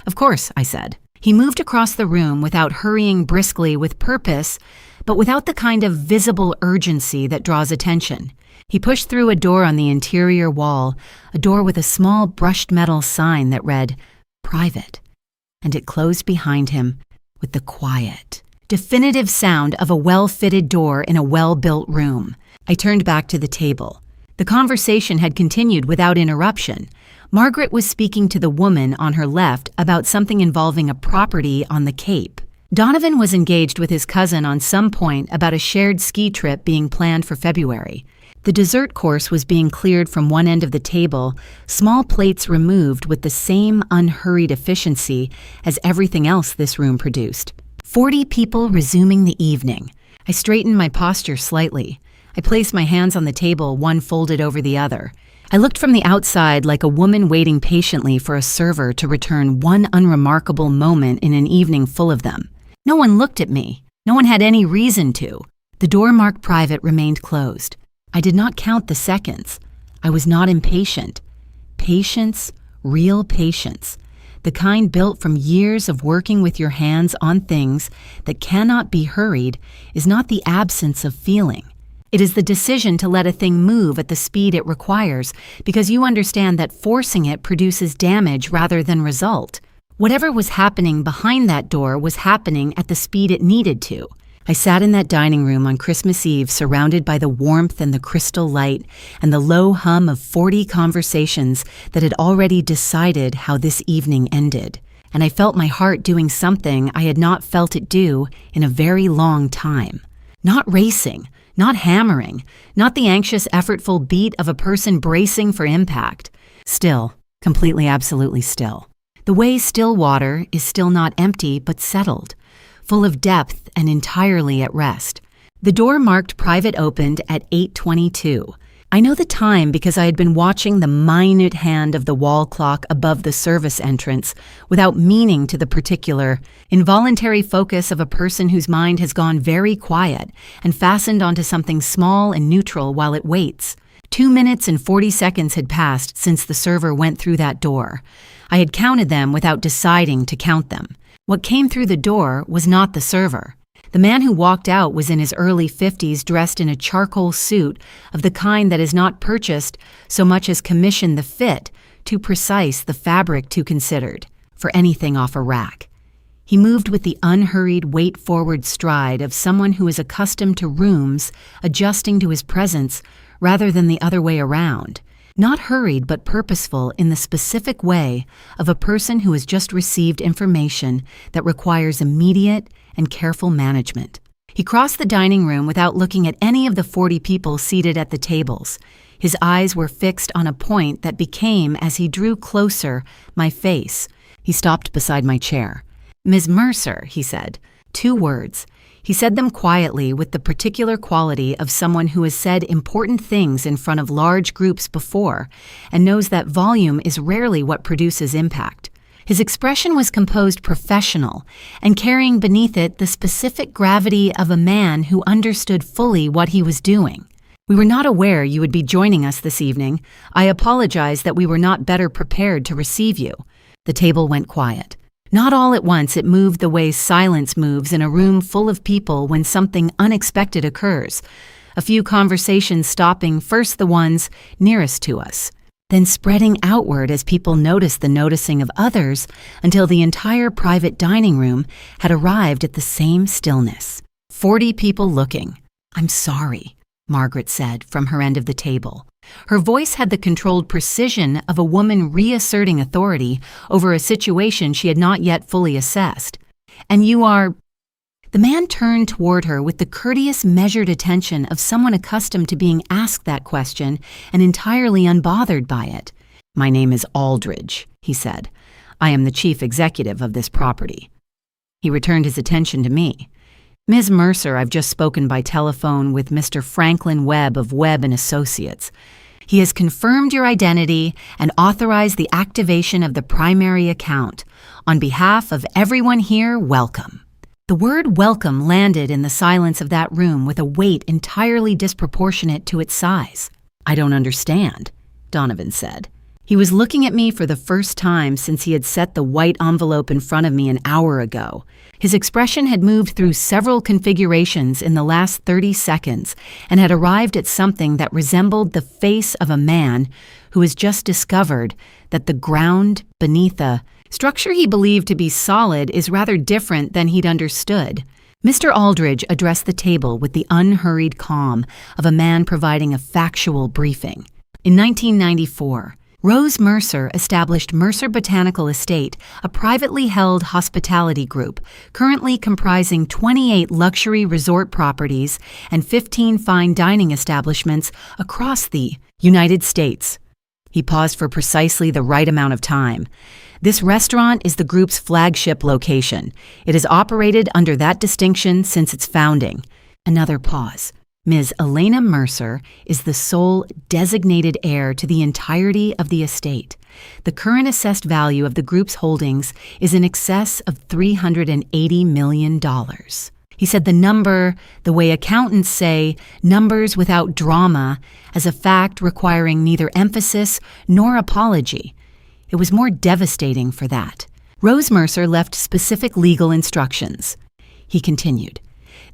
"Of course," I said. He moved across the room without hurrying briskly, with purpose, but without the kind of visible urgency that draws attention. He pushed through a door on the interior wall, a door with a small brushed metal sign that read, "Private," and it closed behind him with the quiet, definitive sound of a well-fitted door in a well-built room. I turned back to the table. The conversation had continued without interruption. Margaret was speaking to the woman on her left about something involving a property on the Cape. Donovan was engaged with his cousin on some point about a shared ski trip being planned for February. The dessert course was being cleared from one end of the table, small plates removed with the same unhurried efficiency as everything else this room produced. 40 people resuming the evening. I straightened my posture slightly. I placed my hands on the table, one folded over the other. I looked from the outside like a woman waiting patiently for a server to return one unremarkable moment in an evening full of them. No one looked at me. No one had any reason to. The door marked private remained closed. I did not count the seconds. I was not impatient. Patience, real patience, the kind built from years of working with your hands on things that cannot be hurried, is not the absence of feeling. It is the decision to let a thing move at the speed it requires because you understand that forcing it produces damage rather than result. Whatever was happening behind that door was happening at the speed it needed to. I sat in that dining room on Christmas Eve surrounded by the warmth and the crystal light and the low hum of 40 conversations that had already decided how this evening ended. and I felt my heart doing something I had not felt it do in a very long time. Not racing, not hammering, not the anxious, effortful beat of a person bracing for impact. Still, completely, absolutely still. The way still water is still not empty but settled, full of depth and entirely at rest. The door marked private opened at 8:22. I know the time because I had been watching the minute hand of the wall clock above the service entrance without meaning to the particular, involuntary focus of a person whose mind has gone very quiet and fastened onto something small and neutral while it waits. 2 minutes and 40 seconds had passed since the server went through that door. I had counted them without deciding to count them. What came through the door was not the server. The man who walked out was in his early 50s, dressed in a charcoal suit of the kind that is not purchased so much as commissioned the fit, too precise the fabric too considered, for anything off a rack. He moved with the unhurried, weight-forward stride of someone who is accustomed to rooms adjusting to his presence rather than the other way around. Not hurried but purposeful in the specific way of a person who has just received information that requires immediate and careful management. He crossed the dining room without looking at any of the 40 people seated at the tables. His eyes were fixed on a point that became, as he drew closer, my face. He stopped beside my chair. "Ms. Mercer," he said. 2 words. He said them quietly with the particular quality of someone who has said important things in front of large groups before and knows that volume is rarely what produces impact. His expression was composed professional and carrying beneath it the specific gravity of a man who understood fully what he was doing. "We were not aware you would be joining us this evening. I apologize that we were not better prepared to receive you." The table went quiet. Not all at once it moved the way silence moves in a room full of people when something unexpected occurs. A few conversations stopping, first the ones nearest to us, then spreading outward as people noticed the noticing of others until the entire private dining room had arrived at the same stillness. 40 people looking. "I'm sorry," Margaret said from her end of the table. Her voice had the controlled precision of a woman reasserting authority over a situation she had not yet fully assessed. "And you are—" The man turned toward her with the courteous, measured attention of someone accustomed to being asked that question and entirely unbothered by it. "My name is Aldridge," he said. "I am the chief executive of this property." He returned his attention to me. "Ms. Mercer, I've just spoken by telephone with Mr. Franklin Webb of Webb & Associates. He has confirmed your identity and authorized the activation of the primary account. On behalf of everyone here, welcome." The word welcome landed in the silence of that room with a weight entirely disproportionate to its size. "I don't understand," Donovan said. He was looking at me for the first time since he had set the white envelope in front of me an hour ago. His expression had moved through several configurations in the last 30 seconds and had arrived at something that resembled the face of a man who has just discovered that the ground beneath a structure he believed to be solid is rather different than he'd understood. Mr. Aldridge addressed the table with the unhurried calm of a man providing a factual briefing. In 1994, Rose Mercer established Mercer Botanical Estate, a privately held hospitality group, currently comprising 28 luxury resort properties and 15 fine dining establishments across the United States. He paused for precisely the right amount of time. This restaurant is the group's flagship location. It has operated under that distinction since its founding. Another pause. Ms. Elena Mercer is the sole designated heir to the entirety of the estate. The current assessed value of the group's holdings is in excess of $380 million. He said the number, the way accountants say, numbers without drama, as a fact requiring neither emphasis nor apology. It was more devastating for that. Rose Mercer left specific legal instructions. He continued.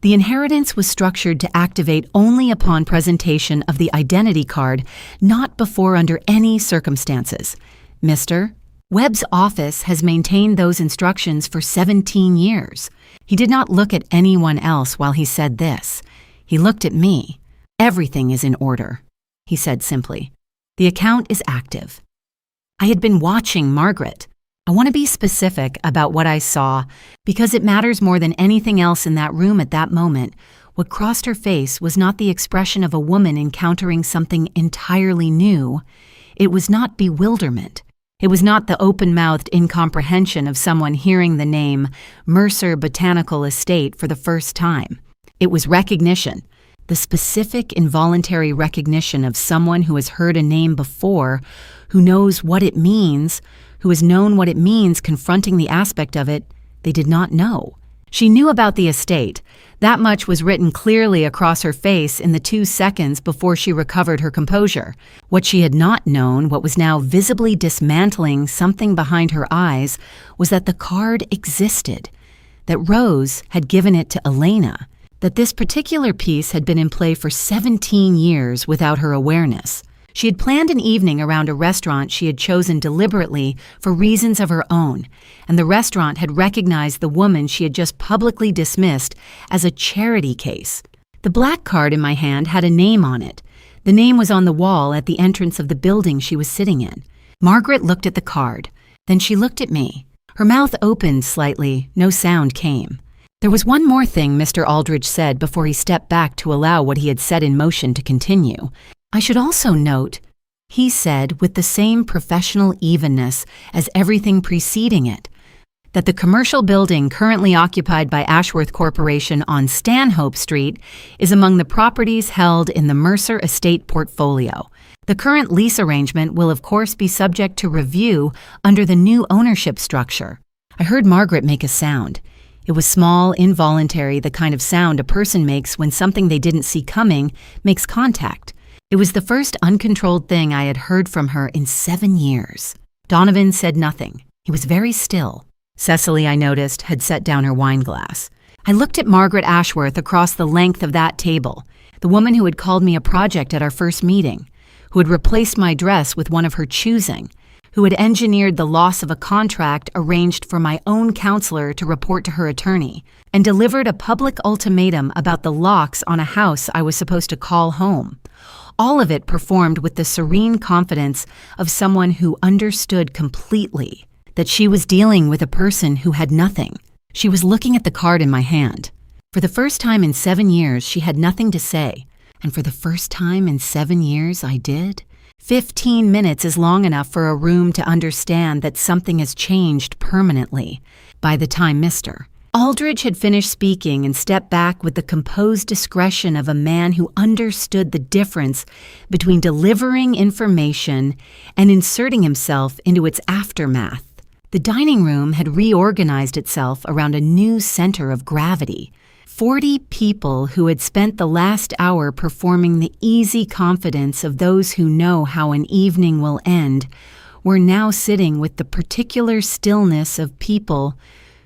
The inheritance was structured to activate only upon presentation of the identity card, not before under any circumstances. Mr. Webb's office has maintained those instructions for 17 years. He did not look at anyone else while he said this. He looked at me. "Everything is in order," he said simply. "The account is active." I had been watching Margaret. I want to be specific about what I saw because it matters more than anything else in that room at that moment. What crossed her face was not the expression of a woman encountering something entirely new. It was not bewilderment. It was not the open-mouthed incomprehension of someone hearing the name Mercer Botanical Estate for the first time. It was recognition, the specific involuntary recognition of someone who has heard a name before, who knows what it means, who has known what it means confronting the aspect of it they did not know. She knew about the estate. That much was written clearly across her face in the 2 seconds before she recovered her composure. What she had not known, what was now visibly dismantling something behind her eyes, was that the card existed, that Rose had given it to Elena, that this particular piece had been in play for 17 years without her awareness. She had planned an evening around a restaurant she had chosen deliberately for reasons of her own, and the restaurant had recognized the woman she had just publicly dismissed as a charity case. The black card in my hand had a name on it. The name was on the wall at the entrance of the building she was sitting in. Margaret looked at the card. Then she looked at me. Her mouth opened slightly. No sound came. There was one more thing Mr. Aldridge said before he stepped back to allow what he had set in motion to continue. I should also note, he said with the same professional evenness as everything preceding it, that the commercial building currently occupied by Ashworth Corporation on Stanhope Street is among the properties held in the Mercer Estate portfolio. The current lease arrangement will of course be subject to review under the new ownership structure. I heard Margaret make a sound. It was small, involuntary, the kind of sound a person makes when something they didn't see coming makes contact. It was the first uncontrolled thing I had heard from her in 7 years. Donovan said nothing. He was very still. Cecily, I noticed, had set down her wine glass. I looked at Margaret Ashworth across the length of that table, the woman who had called me a project at our first meeting, who had replaced my dress with one of her choosing, who had engineered the loss of a contract arranged for my own counselor to report to her attorney, and delivered a public ultimatum about the locks on a house I was supposed to call home. All of it performed with the serene confidence of someone who understood completely that she was dealing with a person who had nothing. She was looking at the card in my hand. For the first time in 7 years, she had nothing to say. And for the first time in 7 years, I did. 15 minutes is long enough for a room to understand that something has changed permanently. By the time Mr. Aldridge had finished speaking and stepped back with the composed discretion of a man who understood the difference between delivering information and inserting himself into its aftermath. The dining room had reorganized itself around a new center of gravity. 40 people who had spent the last hour performing the easy confidence of those who know how an evening will end were now sitting with the particular stillness of people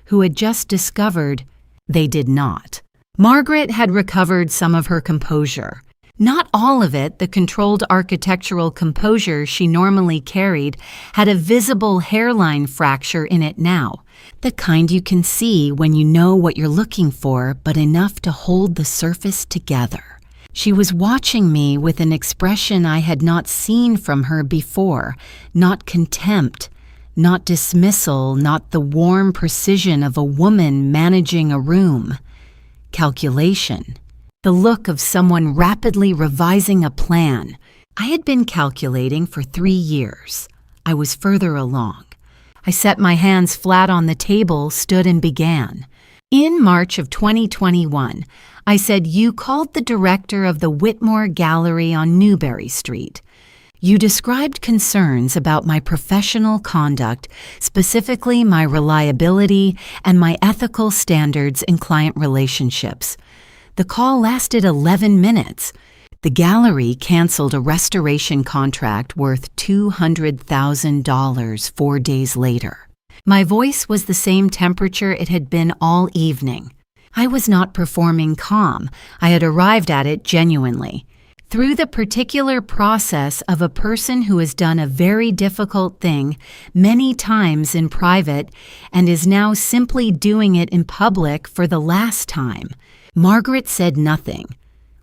who had just discovered they did not. Margaret had recovered some of her composure. Not all of it, the controlled architectural composure she normally carried, had a visible hairline fracture in it now, the kind you can see when you know what you're looking for, but enough to hold the surface together. She was watching me with an expression I had not seen from her before, not contempt, not dismissal, not the warm precision of a woman managing a room. Calculation. The look of someone rapidly revising a plan. I had been calculating for 3 years. I was further along. I set my hands flat on the table, stood and began. In March of 2021, I said, "You called the director of the Whitmore Gallery on Newbury Street. You described concerns about my professional conduct, specifically my reliability and my ethical standards in client relationships. The call lasted 11 minutes. The gallery canceled a restoration contract worth $200,000 4 days later. My voice was the same temperature it had been all evening. I was not performing calm. I had arrived at it genuinely. Through the particular process of a person who has done a very difficult thing many times in private and is now simply doing it in public for the last time. Margaret said nothing.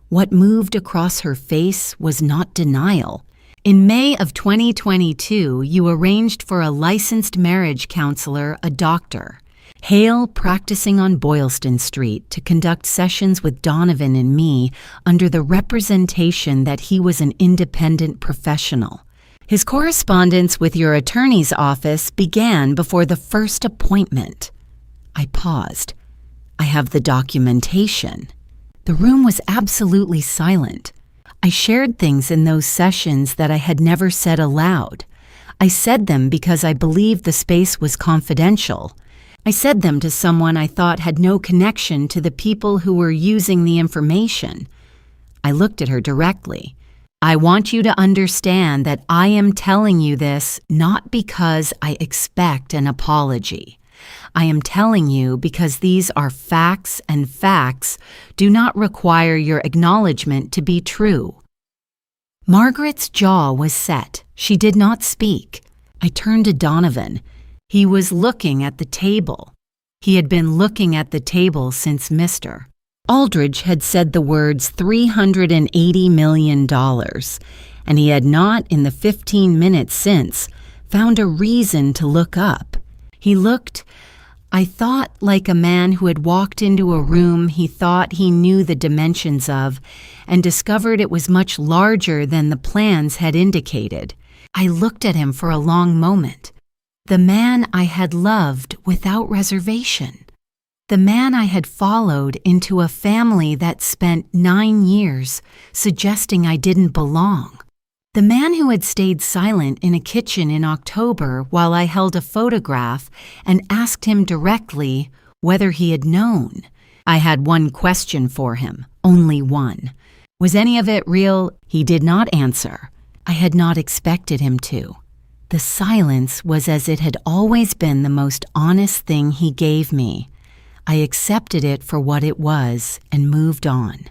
What moved across her face was not denial. In May of 2022, you arranged for a licensed marriage counselor, a doctor, Hale, practicing on Boylston Street, to conduct sessions with Donovan and me under the representation that he was an independent professional. His correspondence with your attorney's office began before the first appointment. I paused. I have the documentation. The room was absolutely silent. I shared things in those sessions that I had never said aloud. I said them because I believed the space was confidential. I said them to someone I thought had no connection to the people who were using the information. I looked at her directly. I want you to understand that I am telling you this not because I expect an apology. I am telling you because these are facts, and facts do not require your acknowledgement to be true. Margaret's jaw was set. She did not speak. I turned to Donovan. He was looking at the table. He had been looking at the table since Mr. Aldridge had said the words $380 million, and he had not, in the 15 minutes since, found a reason to look up. He looked, I thought, like a man who had walked into a room he thought he knew the dimensions of and discovered it was much larger than the plans had indicated. I looked at him for a long moment. The man I had loved without reservation. The man I had followed into a family that spent 9 years suggesting I didn't belong. The man who had stayed silent in a kitchen in October while I held a photograph and asked him directly whether he had known. I had one question for him, only one. Was any of it real? He did not answer. I had not expected him to. The silence was as it had always been the most honest thing he gave me. I accepted it for what it was and moved on.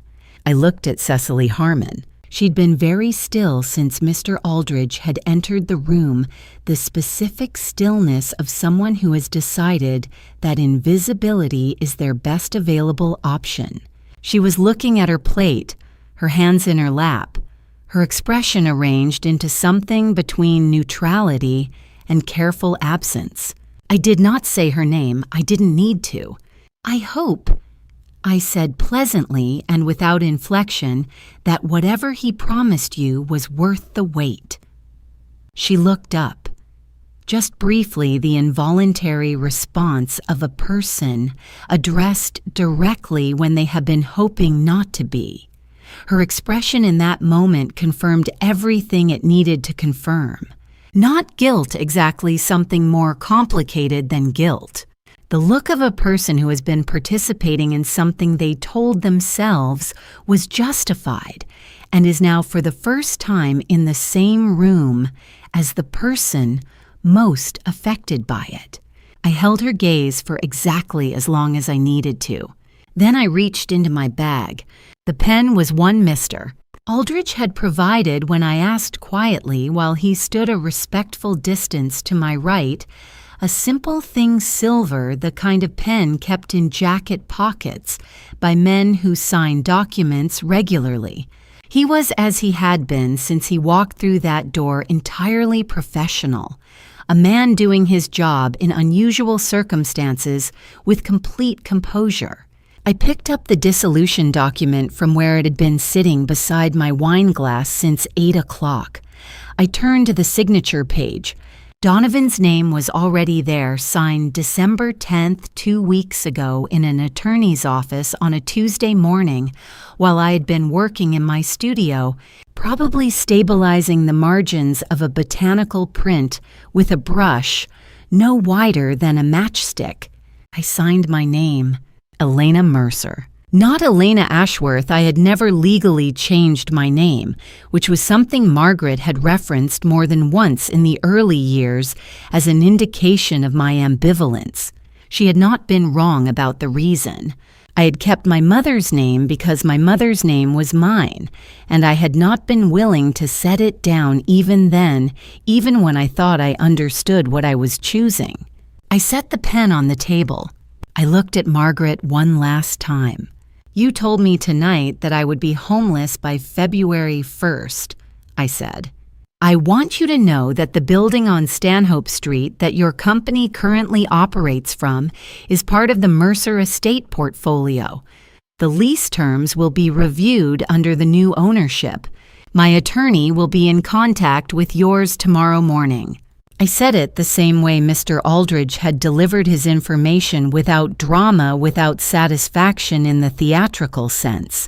I looked at Cecily Harmon. She'd been very still since Mr. Aldridge had entered the room, the specific stillness of someone who has decided that invisibility is their best available option. She was looking at her plate, her hands in her lap, her expression arranged into something between neutrality and careful absence. I did not say her name. I didn't need to. I hope, I said pleasantly and without inflection, that whatever he promised you was worth the wait. She looked up. Just briefly, the involuntary response of a person addressed directly when they have been hoping not to be. Her expression in that moment confirmed everything it needed to confirm. Not guilt exactly, something more complicated than guilt. The look of a person who has been participating in something they told themselves was justified and is now for the first time in the same room as the person most affected by it. I held her gaze for exactly as long as I needed to. Then I reached into my bag. The pen was one Mr. Aldridge had provided when I asked quietly while he stood a respectful distance to my right, a simple thing silver, the kind of pen kept in jacket pockets by men who sign documents regularly. He was as he had been since he walked through that door, entirely professional, a man doing his job in unusual circumstances with complete composure. I picked up the dissolution document from where it had been sitting beside my wine glass since 8 o'clock. I turned to the signature page. Donovan's name was already there, signed December 10th, 2 weeks ago in an attorney's office on a Tuesday morning while I had been working in my studio, probably stabilizing the margins of a botanical print with a brush no wider than a matchstick. I signed my name, Elena Mercer. Not Elena Ashworth. I had never legally changed my name, which was something Margaret had referenced more than once in the early years as an indication of my ambivalence. She had not been wrong about the reason. I had kept my mother's name because my mother's name was mine, and I had not been willing to set it down even then, even when I thought I understood what I was choosing. I set the pen on the table. I looked at Margaret one last time. You told me tonight that I would be homeless by February 1st, I said. I want you to know that the building on Stanhope Street that your company currently operates from is part of the Mercer estate portfolio. The lease terms will be reviewed under the new ownership. My attorney will be in contact with yours tomorrow morning." I said it the same way Mr. Aldridge had delivered his information, without drama, without satisfaction in the theatrical sense,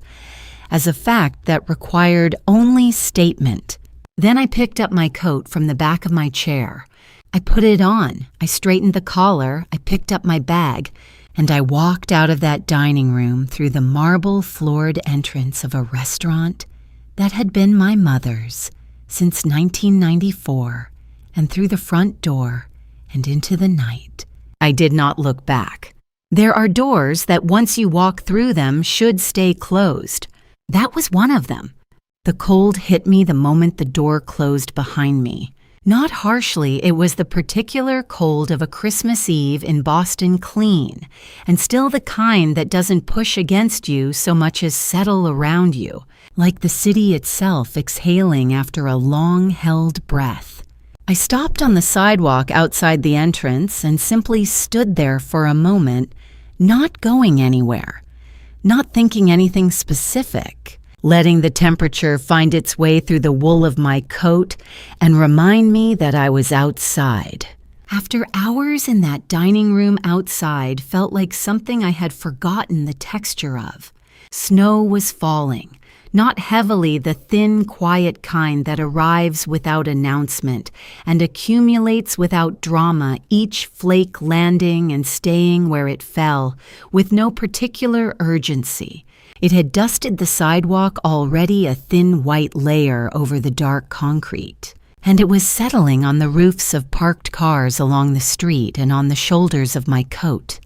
as a fact that required only statement. Then I picked up my coat from the back of my chair. I put it on, I straightened the collar, I picked up my bag, and I walked out of that dining room through the marble-floored entrance of a restaurant that had been my mother's since 1994, and through the front door and into the night. I did not look back. There are doors that once you walk through them should stay closed. That was one of them. The cold hit me the moment the door closed behind me. Not harshly, it was the particular cold of a Christmas Eve in Boston clean, and still the kind that doesn't push against you so much as settle around you, like the city itself exhaling after a long-held breath. I stopped on the sidewalk outside the entrance and simply stood there for a moment, not going anywhere, not thinking anything specific, letting the temperature find its way through the wool of my coat and remind me that I was outside. After hours in that dining room outside felt like something I had forgotten the texture of. Snow was falling, not heavily, the thin, quiet kind that arrives without announcement and accumulates without drama, each flake landing and staying where it fell, with no particular urgency. It had dusted the sidewalk, already a thin white layer over the dark concrete, and it was settling on the roofs of parked cars along the street and on the shoulders of my coat,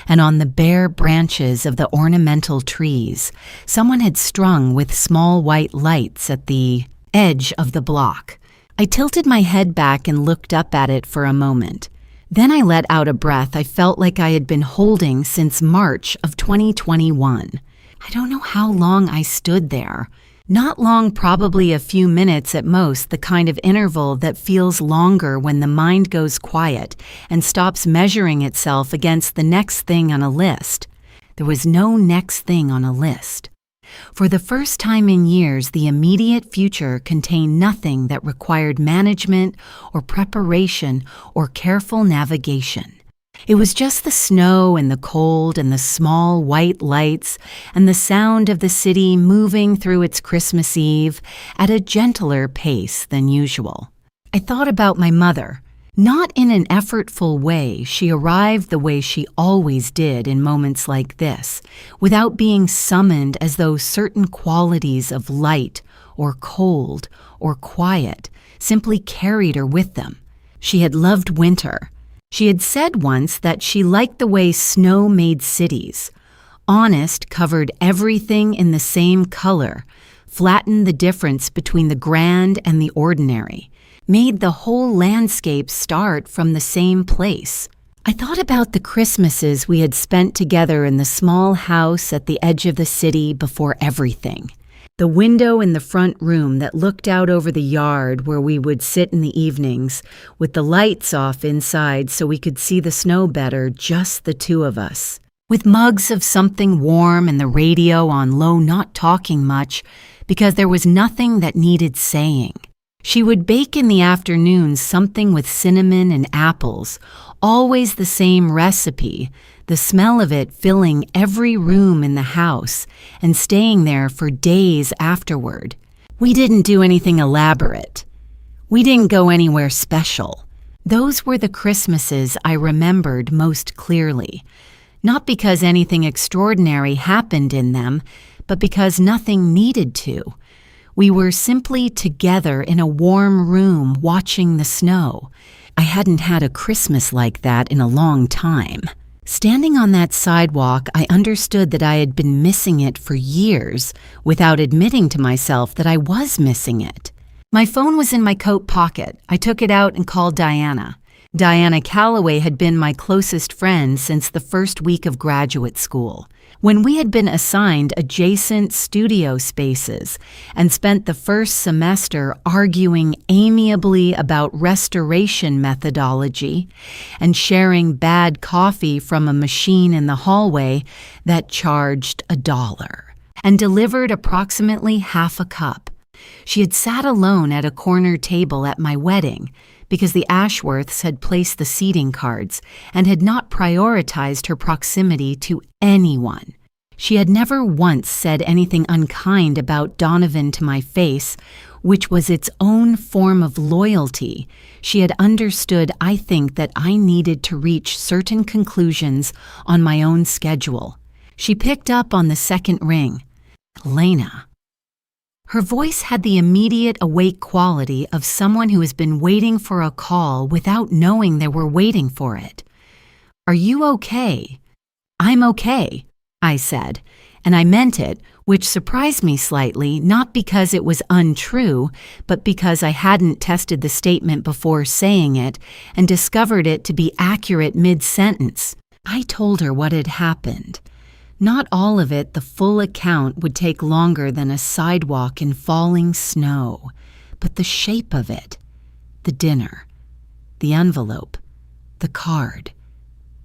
and on the bare branches of the ornamental trees someone had strung with small white lights at the edge of the block. I tilted my head back and looked up at it for a moment. Then I let out a breath I felt like I had been holding since March of 2021. I don't know how long I stood there. Not long, probably a few minutes at most, the kind of interval that feels longer when the mind goes quiet and stops measuring itself against the next thing on a list. There was no next thing on a list. For the first time in years, the immediate future contained nothing that required management or preparation or careful navigation. It was just the snow and the cold and the small white lights and the sound of the city moving through its Christmas Eve at a gentler pace than usual. I thought about my mother. Not in an effortful way, she arrived the way she always did in moments like this, without being summoned, as though certain qualities of light or cold or quiet simply carried her with them. She had loved winter. She had said once that she liked the way snow made cities. Honest covered everything in the same color, flattened the difference between the grand and the ordinary, made the whole landscape start from the same place. I thought about the Christmases we had spent together in the small house at the edge of the city before everything. The window in the front room that looked out over the yard where we would sit in the evenings, with the lights off inside so we could see the snow better, just the two of us. With mugs of something warm and the radio on low, not talking much, because there was nothing that needed saying. She would bake in the afternoons something with cinnamon and apples, always the same recipe, the smell of it filling every room in the house and staying there for days afterward. We didn't do anything elaborate. We didn't go anywhere special. Those were the Christmases I remembered most clearly, not because anything extraordinary happened in them, but because nothing needed to. We were simply together in a warm room watching the snow. I hadn't had a Christmas like that in a long time. Standing on that sidewalk, I understood that I had been missing it for years, without admitting to myself that I was missing it. My phone was in my coat pocket. I took it out and called Diana. Diana Calloway had been my closest friend since the first week of graduate school. When we had been assigned adjacent studio spaces and spent the first semester arguing amiably about restoration methodology and sharing bad coffee from a machine in the hallway that charged $1 and delivered approximately half a cup, she had sat alone at a corner table at my wedding because the Ashworths had placed the seating cards and had not prioritized her proximity to anyone. She had never once said anything unkind about Donovan to my face, which was its own form of loyalty. She had understood, I think, that I needed to reach certain conclusions on my own schedule. She picked up on the second ring. Lena. Her voice had the immediate awake quality of someone who has been waiting for a call without knowing they were waiting for it. "Are you okay?" "I'm okay," I said, and I meant it, which surprised me slightly, not because it was untrue, but because I hadn't tested the statement before saying it and discovered it to be accurate mid-sentence. I told her what had happened. Not all of it, the full account, would take longer than a sidewalk in falling snow, but the shape of it, the dinner, the envelope, the card,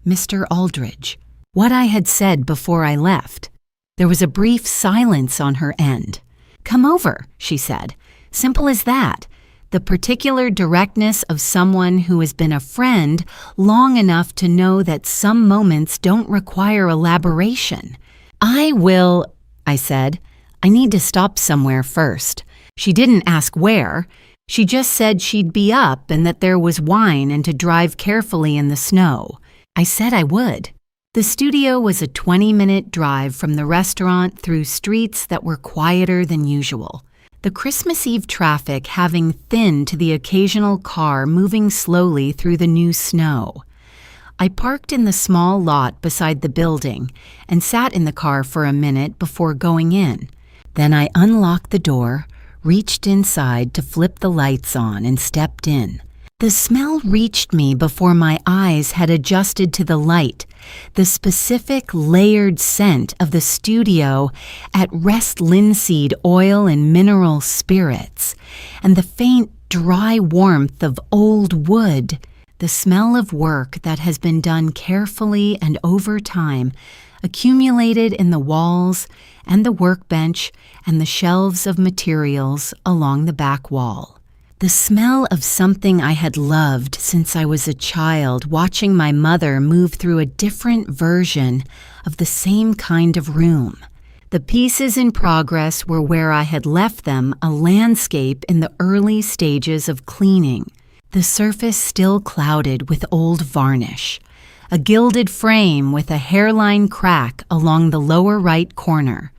Mr. Aldridge, what I had said before I left. There was a brief silence on her end. "Come over," she said. Simple as that. The particular directness of someone who has been a friend long enough to know that some moments don't require elaboration. "I will," I said. "I need to stop somewhere first." She didn't ask where. She just said she'd be up and that there was wine and to drive carefully in the snow. I said I would. The studio was a 20-minute drive from the restaurant through streets that were quieter than usual. The Christmas Eve traffic having thinned to the occasional car moving slowly through the new snow. I parked in the small lot beside the building and sat in the car for a minute before going in. Then I unlocked the door, reached inside to flip the lights on, and stepped in. The smell reached me before my eyes had adjusted to the light, the specific layered scent of the studio at Rest Linseed oil and mineral spirits, and the faint, dry warmth of old wood, the smell of work that has been done carefully and over time, accumulated in the walls and the workbench and the shelves of materials along the back wall. The smell of something I had loved since I was a child, watching my mother move through a different version of the same kind of room. The pieces in progress were where I had left them, a landscape in the early stages of cleaning, the surface still clouded with old varnish, a gilded frame with a hairline crack along the lower right corner,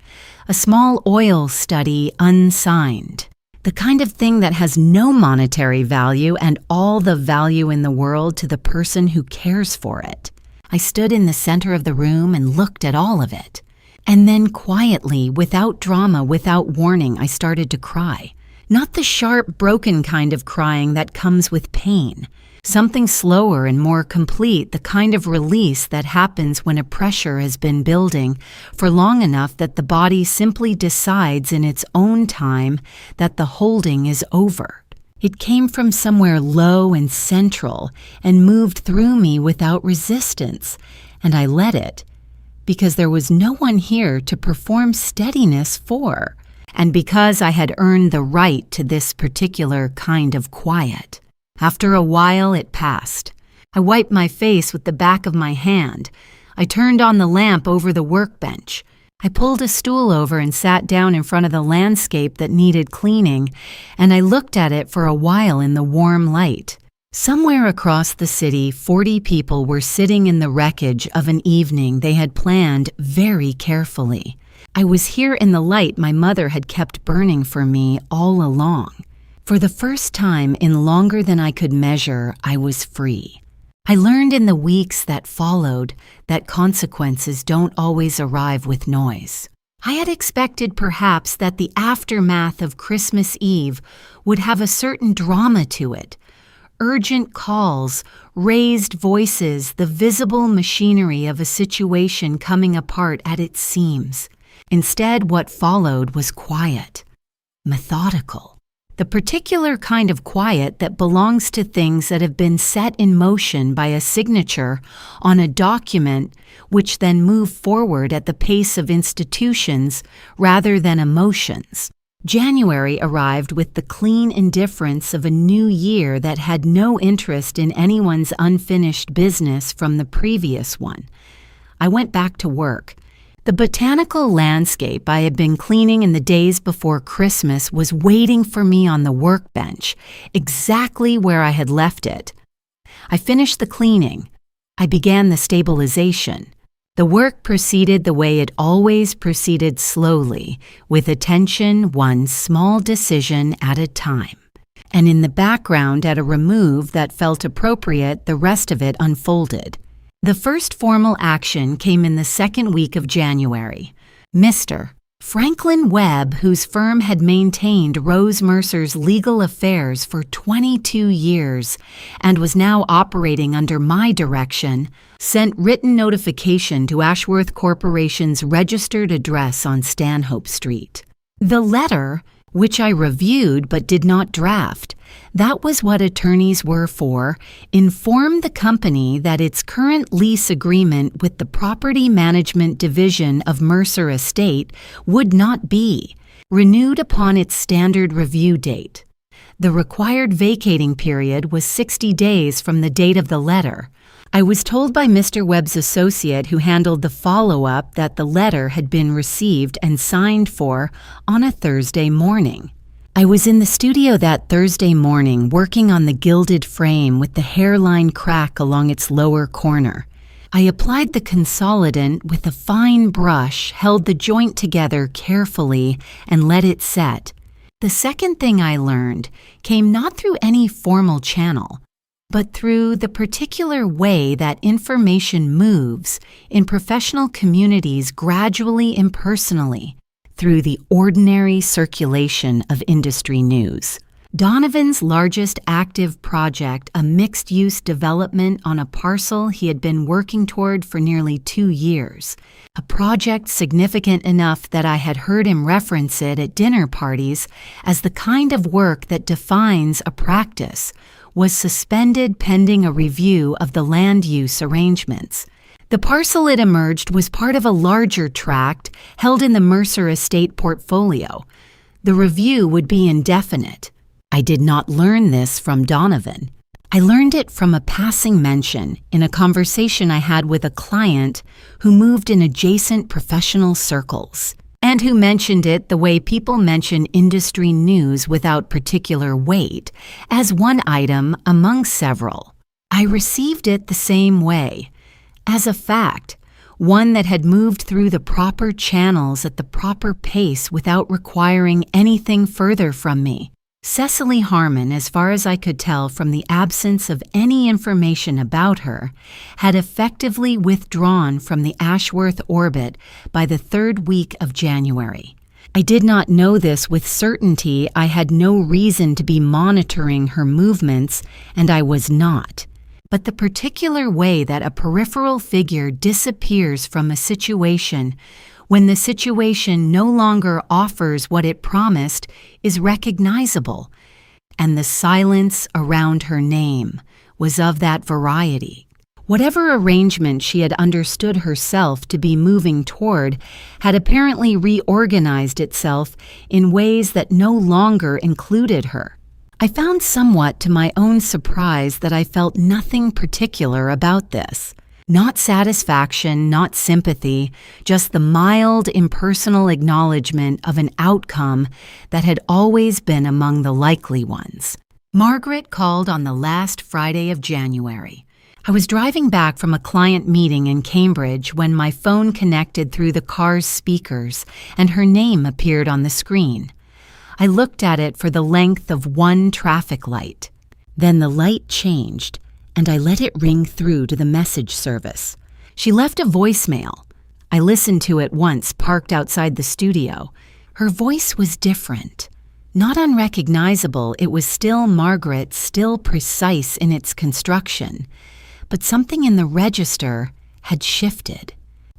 a small oil study unsigned. The kind of thing that has no monetary value and all the value in the world to the person who cares for it. I stood in the center of the room and looked at all of it. And then quietly, without drama, without warning, I started to cry. Not the sharp, broken kind of crying that comes with pain. Something slower and more complete, the kind of release that happens when a pressure has been building for long enough that the body simply decides in its own time that the holding is over. It came from somewhere low and central and moved through me without resistance, and I let it, because there was no one here to perform steadiness for, and because I had earned the right to this particular kind of quiet. After a while, it passed. I wiped my face with the back of my hand. I turned on the lamp over the workbench. I pulled a stool over and sat down in front of the landscape that needed cleaning, and I looked at it for a while in the warm light. Somewhere across the city, 40 people were sitting in the wreckage of an evening they had planned very carefully. I was here in the light my mother had kept burning for me all along. For the first time in longer than I could measure, I was free. I learned in the weeks that followed that consequences don't always arrive with noise. I had expected perhaps that the aftermath of Christmas Eve would have a certain drama to it. urgent calls, raised voices, the visible machinery of a situation coming apart at its seams. Instead, what followed was quiet, methodical. The particular kind of quiet that belongs to things that have been set in motion by a signature on a document which then move forward at the pace of institutions rather than emotions. January arrived with the clean indifference of a new year that had no interest in anyone's unfinished business from the previous one. I went back to work. The botanical landscape I had been cleaning in the days before Christmas was waiting for me on the workbench, exactly where I had left it. I finished the cleaning. I began the stabilization. The work proceeded the way it always proceeded, slowly, with attention, one small decision at a time. And in the background, at a remove that felt appropriate, the rest of it unfolded. The first formal action came in the second week of January. Mr. Franklin Webb, whose firm had maintained Rose Mercer's legal affairs for 22 years and was now operating under my direction, sent written notification to Ashworth Corporation's registered address on Stanhope Street. The letter, which I reviewed but did not draft, that was what attorneys were for, informed the company that its current lease agreement with the Property Management Division of Mercer Estate would not be renewed upon its standard review date. The required vacating period was 60 days from the date of the letter. I was told by Mr. Webb's associate who handled the follow-up that the letter had been received and signed for on a Thursday morning. I was in the studio that Thursday morning working on the gilded frame with the hairline crack along its lower corner. I applied the consolidant with a fine brush, held the joint together carefully, and let it set. The second thing I learned came not through any formal channel, but through the particular way that information moves in professional communities, gradually impersonally, through the ordinary circulation of industry news. Donovan's largest active project, a mixed-use development on a parcel he had been working toward for nearly 2 years, a project significant enough that I had heard him reference it at dinner parties as the kind of work that defines a practice, was suspended pending a review of the land use arrangements. The parcel, it emerged, was part of a larger tract held in the Mercer Estate portfolio. The review would be indefinite. I did not learn this from Donovan. I learned it from a passing mention in a conversation I had with a client who moved in adjacent professional circles, and who mentioned it the way people mention industry news without particular weight, as one item among several. I received it the same way, as a fact, one that had moved through the proper channels at the proper pace without requiring anything further from me. Cecily Harmon, as far as I could tell from the absence of any information about her, had effectively withdrawn from the Ashworth orbit by the third week of January. I did not know this with certainty. I had no reason to be monitoring her movements, and I was not. But the particular way that a peripheral figure disappears from a situation when the situation no longer offers what it promised is recognizable, and the silence around her name was of that variety. Whatever arrangement she had understood herself to be moving toward had apparently reorganized itself in ways that no longer included her. I found somewhat to my own surprise that I felt nothing particular about this. Not satisfaction, not sympathy, just the mild, impersonal acknowledgement of an outcome that had always been among the likely ones. Margaret called on the last Friday of January. I was driving back from a client meeting in Cambridge when my phone connected through the car's speakers and her name appeared on the screen. I looked at it for the length of one traffic light. Then the light changed, and I let it ring through to the message service. She left a voicemail. I listened to it once, parked outside the studio. Her voice was different, Not unrecognizable, it was still Margaret, still precise in its construction. But something in the register had shifted.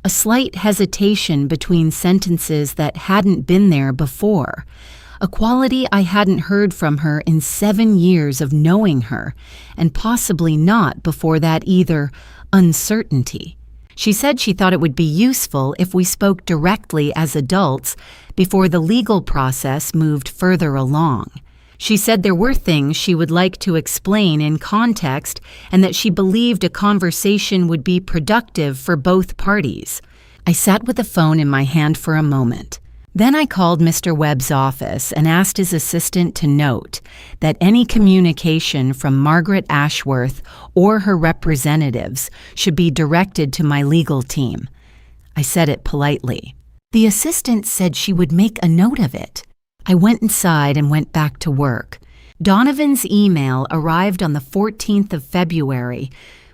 A slight hesitation between sentences that hadn't been there before. A quality I hadn't heard from her in 7 years of knowing her, and possibly not before that either: uncertainty. She said she thought it would be useful if we spoke directly as adults before the legal process moved further along. She said there were things she would like to explain in context and that she believed a conversation would be productive for both parties. I sat with the phone in my hand for a moment. Then I called Mr. Webb's office and asked his assistant to note that any communication from Margaret Ashworth or her representatives should be directed to my legal team. I said it politely. The assistant said she would make a note of it. I went inside and went back to work. Donovan's email arrived on the 14th of February,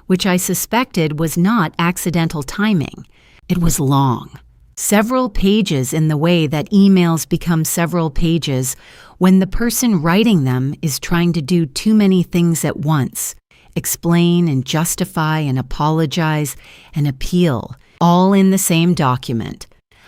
which I suspected was not accidental timing. It was long. Several pages in the way that emails become several pages when the person writing them is trying to do too many things at once. Explain and justify and apologize and appeal, all in the same document.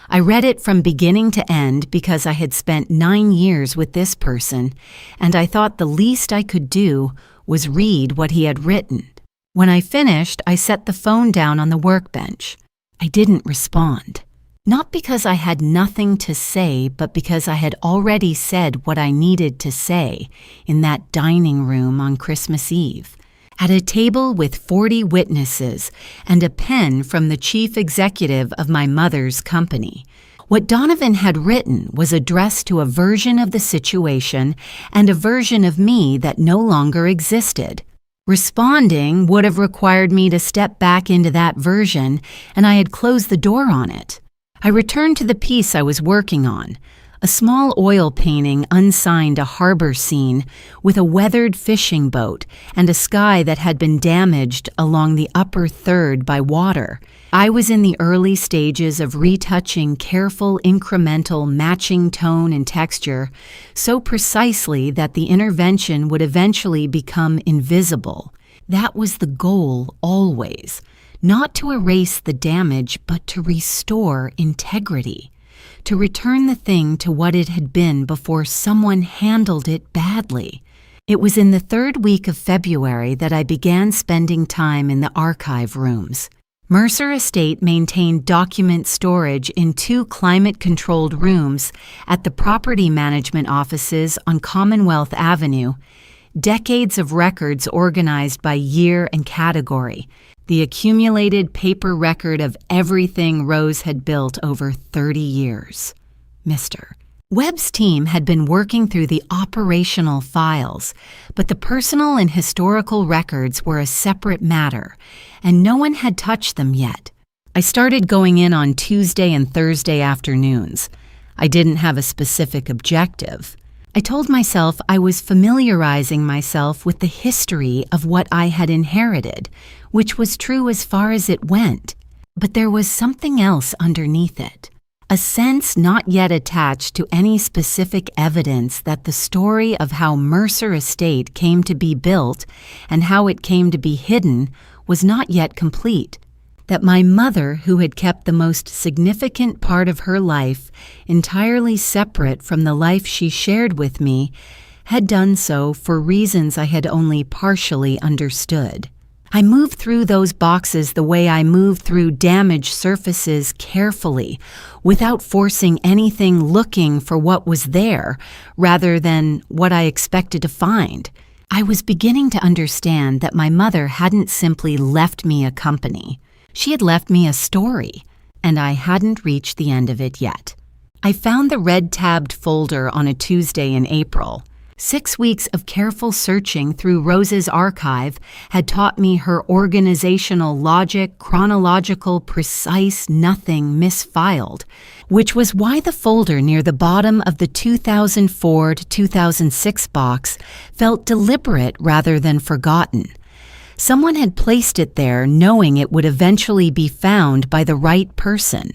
I read it from beginning to end because I had spent 9 years with this person, and I thought the least I could do was read what he had written. When I finished, I set the phone down on the workbench. I didn't respond. Not because I had nothing to say, but because I had already said what I needed to say in that dining room on Christmas Eve, at a table with 40 witnesses and a pen from the chief executive of my mother's company. What Donovan had written was addressed to a version of the situation and a version of me that no longer existed. Responding would have required me to step back into that version, and I had closed the door on it. I returned to the piece I was working on, a small oil painting unsigned a harbor scene with a weathered fishing boat and a sky that had been damaged along the upper third by water. I was in the early stages of retouching careful, incremental, matching tone and texture so precisely that the intervention would eventually become invisible. That was the goal always. Not to erase the damage, but to restore integrity, to return the thing to what it had been before someone handled it badly. It was in the 3rd week of February that I began spending time in the archive rooms. Mercer Estate maintained document storage in 2 climate-controlled rooms at the property management offices on Commonwealth Avenue, decades of records organized by year and category, the accumulated paper record of everything Rose had built over 30 years. Mr. Webb's team had been working through the operational files, but the personal and historical records were a separate matter, and no one had touched them yet. I started going in on Tuesday and Thursday afternoons. I didn't have a specific objective. I told myself I was familiarizing myself with the history of what I had inherited, which was true as far as it went. But there was something else underneath it, a sense not yet attached to any specific evidence that the story of how Mercer Estate came to be built and how it came to be hidden was not yet complete. That my mother, who had kept the most significant part of her life entirely separate from the life she shared with me, had done so for reasons I had only partially understood. I moved through those boxes the way I moved through damaged surfaces carefully, without forcing anything, looking for what was there rather than what I expected to find. I was beginning to understand that my mother hadn't simply left me a company. She had left me a story, and I hadn't reached the end of it yet. I found the red-tabbed folder on a Tuesday in April. 6 weeks of careful searching through Rose's archive had taught me her organizational logic, chronological, precise nothing misfiled, which was why the folder near the bottom of the 2004 to 2006 box felt deliberate rather than forgotten. Someone had placed it there knowing it would eventually be found by the right person.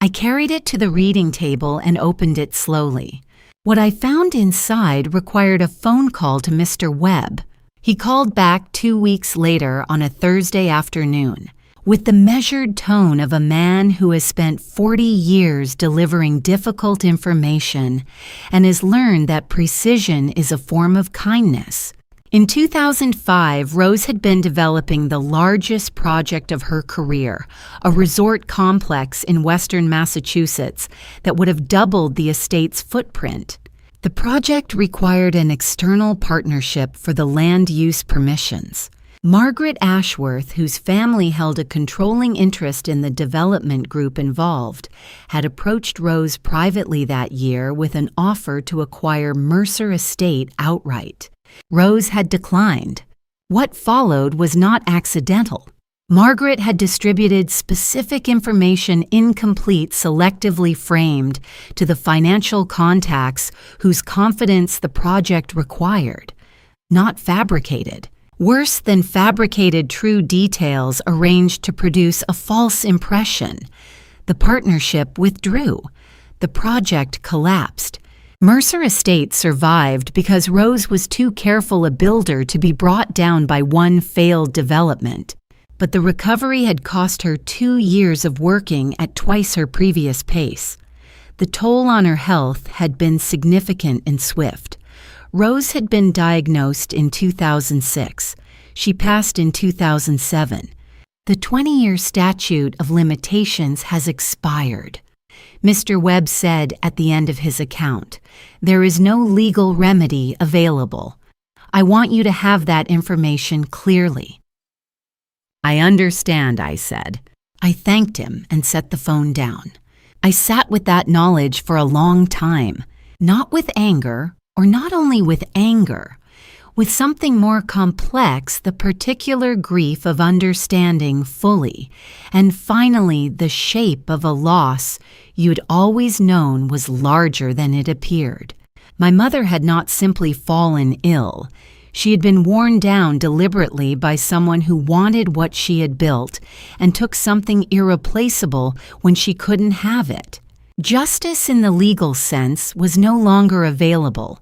I carried it to the reading table and opened it slowly. What I found inside required a phone call to Mr. Webb. He called back 2 weeks later on a Thursday afternoon, with the measured tone of a man who has spent 40 years delivering difficult information and has learned that precision is a form of kindness. In 2005, Rose had been developing the largest project of her career, a resort complex in western Massachusetts that would have doubled the estate's footprint. The project required an external partnership for the land use permissions. Margaret Ashworth, whose family held a controlling interest in the development group involved, had approached Rose privately that year with an offer to acquire Mercer Estate outright. Rose had declined. What followed was not accidental. Margaret had distributed specific information incomplete, selectively framed, to the financial contacts whose confidence the project required, not fabricated. Worse than fabricated true details arranged to produce a false impression. The partnership withdrew. The project collapsed. Mercer Estate survived because Rose was too careful a builder to be brought down by one failed development. But the recovery had cost her 2 years of working at twice her previous pace. The toll on her health had been significant and swift. Rose had been diagnosed in 2006. She passed in 2007. The 20-year statute of limitations has expired. Mr. Webb said at the end of his account, "There is no legal remedy available. I want you to have that information clearly." "I understand," I said. I thanked him and set the phone down. I sat with that knowledge for a long time, not with anger, or not only with anger, with something more complex, the particular grief of understanding fully, and finally the shape of a loss you'd always known was larger than it appeared. My mother had not simply fallen ill. She had been worn down deliberately by someone who wanted what she had built and took something irreplaceable when she couldn't have it. Justice in the legal sense was no longer available.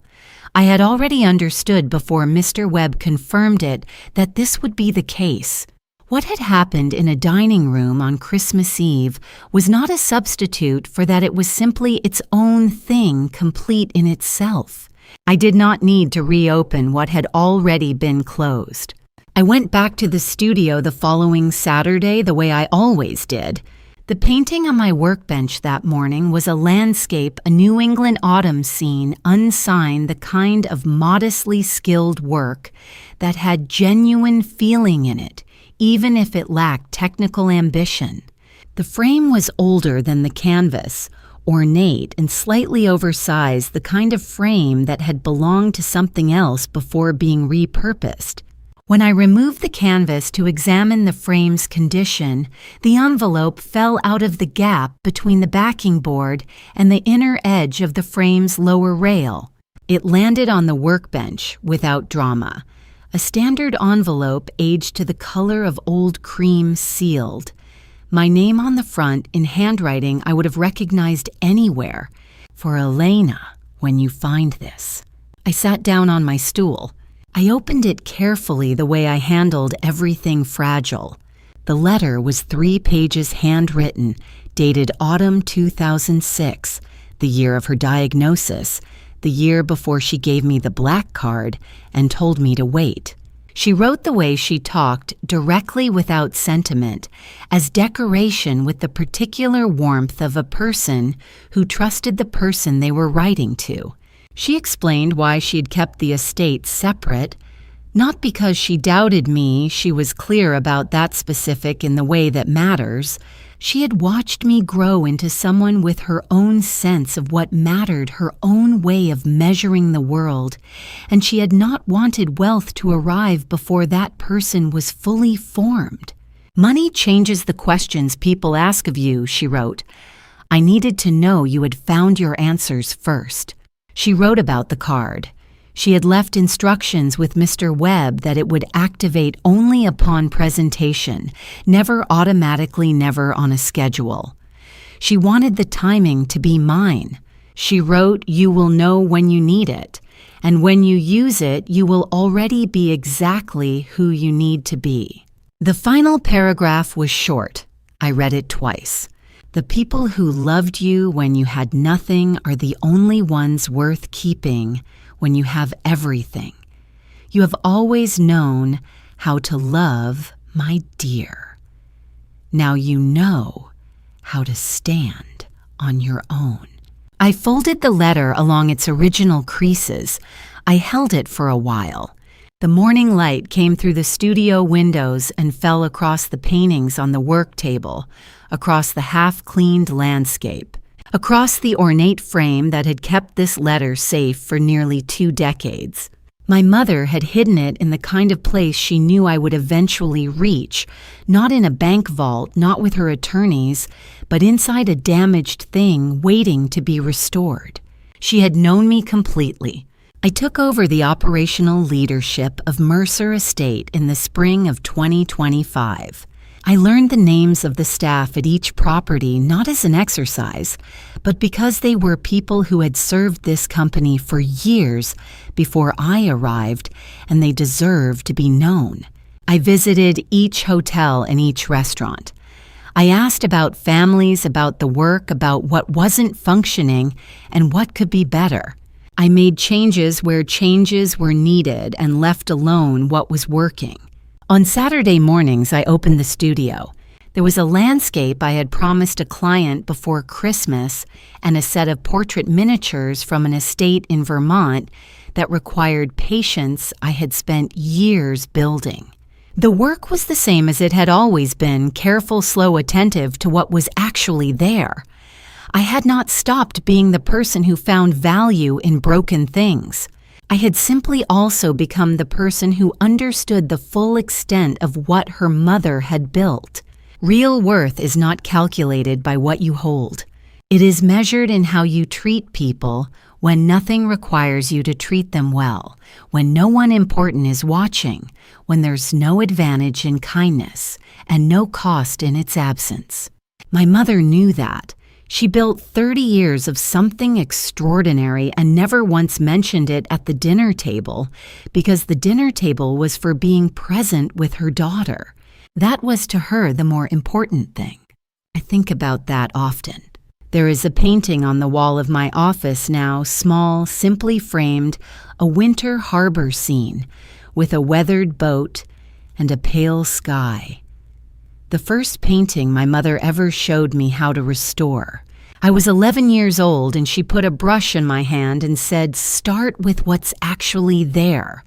I had already understood before Mr. Webb confirmed it that this would be the case. What had happened in a dining room on Christmas Eve was not a substitute for that it was simply its own thing, complete in itself. I did not need to reopen what had already been closed. I went back to the studio the following Saturday the way I always did. The painting on my workbench that morning was a landscape, a New England autumn scene, unsigned, the kind of modestly skilled work that had genuine feeling in it, even if it lacked technical ambition. The frame was older than the canvas, ornate and slightly oversized, the kind of frame that had belonged to something else before being repurposed. When I removed the canvas to examine the frame's condition, the envelope fell out of the gap between the backing board and the inner edge of the frame's lower rail. It landed on the workbench without drama. A standard envelope aged to the color of old cream sealed. My name on the front in handwriting I would have recognized anywhere. "For Elena, when you find this." I sat down on my stool. I opened it carefully the way I handled everything fragile. The letter was 3 pages handwritten, dated autumn 2006, the year of her diagnosis, the year before she gave me the black card and told me to wait. She wrote the way she talked, directly without sentiment, as decoration with the particular warmth of a person who trusted the person they were writing to. She explained why she had kept the estate separate, not because she doubted me, she was clear about that specific in the way that matters. She had watched me grow into someone with her own sense of what mattered, her own way of measuring the world, and she had not wanted wealth to arrive before that person was fully formed. "Money changes the questions people ask of you," she wrote. "I needed to know you had found your answers first." She wrote about the card. She had left instructions with Mr. Webb that it would activate only upon presentation, never automatically, never on a schedule. She wanted the timing to be mine. She wrote, "You will know when you need it, and when you use it, you will already be exactly who you need to be." The final paragraph was short. I read it twice. "The people who loved you when you had nothing are the only ones worth keeping when you have everything. You have always known how to love, my dear. Now you know how to stand on your own." I folded the letter along its original creases. I held it for a while. The morning light came through the studio windows and fell across the paintings on the work table, across the half-cleaned landscape, across the ornate frame that had kept this letter safe for nearly 2 decades. My mother had hidden it in the kind of place she knew I would eventually reach, not in a bank vault, not with her attorneys, but inside a damaged thing waiting to be restored. She had known me completely. I took over the operational leadership of Mercer Estate in the spring of 2025. I learned the names of the staff at each property not as an exercise, but because they were people who had served this company for years before I arrived, and they deserved to be known. I visited each hotel and each restaurant. I asked about families, about the work, about what wasn't functioning, and what could be better. I made changes where changes were needed and left alone what was working. On Saturday mornings, I opened the studio. There was a landscape I had promised a client before Christmas and a set of portrait miniatures from an estate in Vermont that required patience I had spent years building. The work was the same as it had always been, careful, slow, attentive to what was actually there. I had not stopped being the person who found value in broken things. I had simply also become the person who understood the full extent of what her mother had built. Real worth is not calculated by what you hold. It is measured in how you treat people when nothing requires you to treat them well, when no one important is watching, when there's no advantage in kindness and no cost in its absence. My mother knew that. She built 30 years of something extraordinary and never once mentioned it at the dinner table because the dinner table was for being present with her daughter. That was to her the more important thing. I think about that often. There is a painting on the wall of my office now, small, simply framed, a winter harbor scene with a weathered boat and a pale sky. The first painting my mother ever showed me how to restore. I was 11 years old and she put a brush in my hand and said, "Start with what's actually there,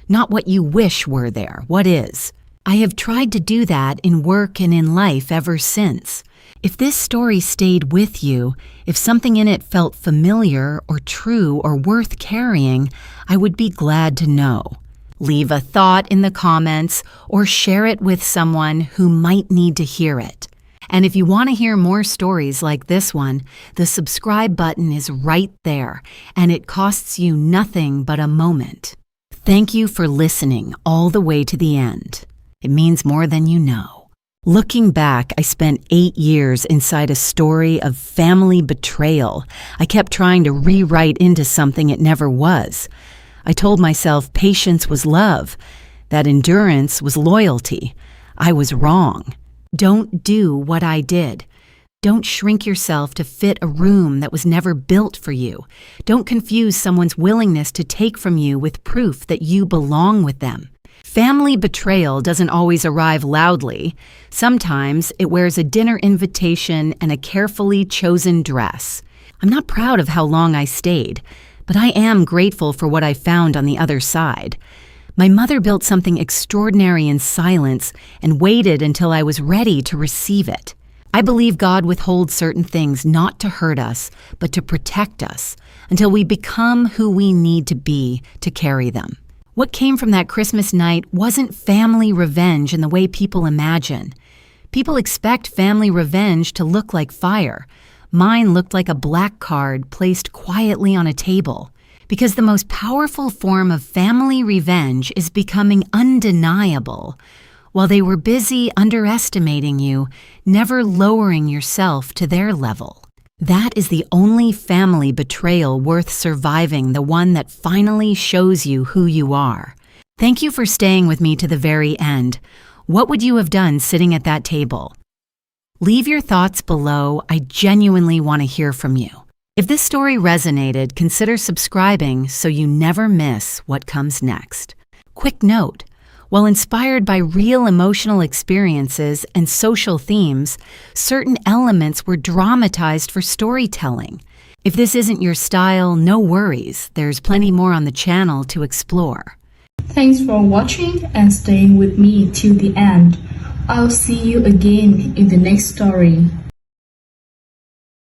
not what you wish were there, what is." I have tried to do that in work and in life ever since. If this story stayed with you, if something in it felt familiar or true or worth carrying, I would be glad to know. Leave a thought in the comments or share it with someone who might need to hear it. And if you want to hear more stories like this one, the subscribe button is right there, and it costs you nothing but a moment. Thank you for listening all the way to the end. It means more than you know. Looking back, I spent 8 years inside a story of family betrayal. I kept trying to rewrite into something it never was. I told myself patience was love, that endurance was loyalty. I was wrong. Don't do what I did. Don't shrink yourself to fit a room that was never built for you. Don't confuse someone's willingness to take from you with proof that you belong with them. Family betrayal doesn't always arrive loudly. Sometimes it wears a dinner invitation and a carefully chosen dress. I'm not proud of how long I stayed, but I am grateful for what I found on the other side. My mother built something extraordinary in silence and waited until I was ready to receive it. I believe God withholds certain things not to hurt us, but to protect us, until we become who we need to be to carry them. What came from that Christmas night wasn't family revenge in the way people imagine. People expect family revenge to look like fire. Mine looked like a black card placed quietly on a table, because the most powerful form of family revenge is becoming undeniable. While they were busy underestimating you, never lowering yourself to their level. That is the only family betrayal worth surviving, the one that finally shows you who you are. Thank you for staying with me to the very end. What would you have done sitting at that table? Leave your thoughts below. I genuinely want to hear from you. If this story resonated, consider subscribing so you never miss what comes next. Quick note: while inspired by real emotional experiences and social themes, certain elements were dramatized for storytelling. If this isn't your style, no worries. There's plenty more on the channel to explore. Thanks for watching and staying with me till the end. I'll see you again in the next story.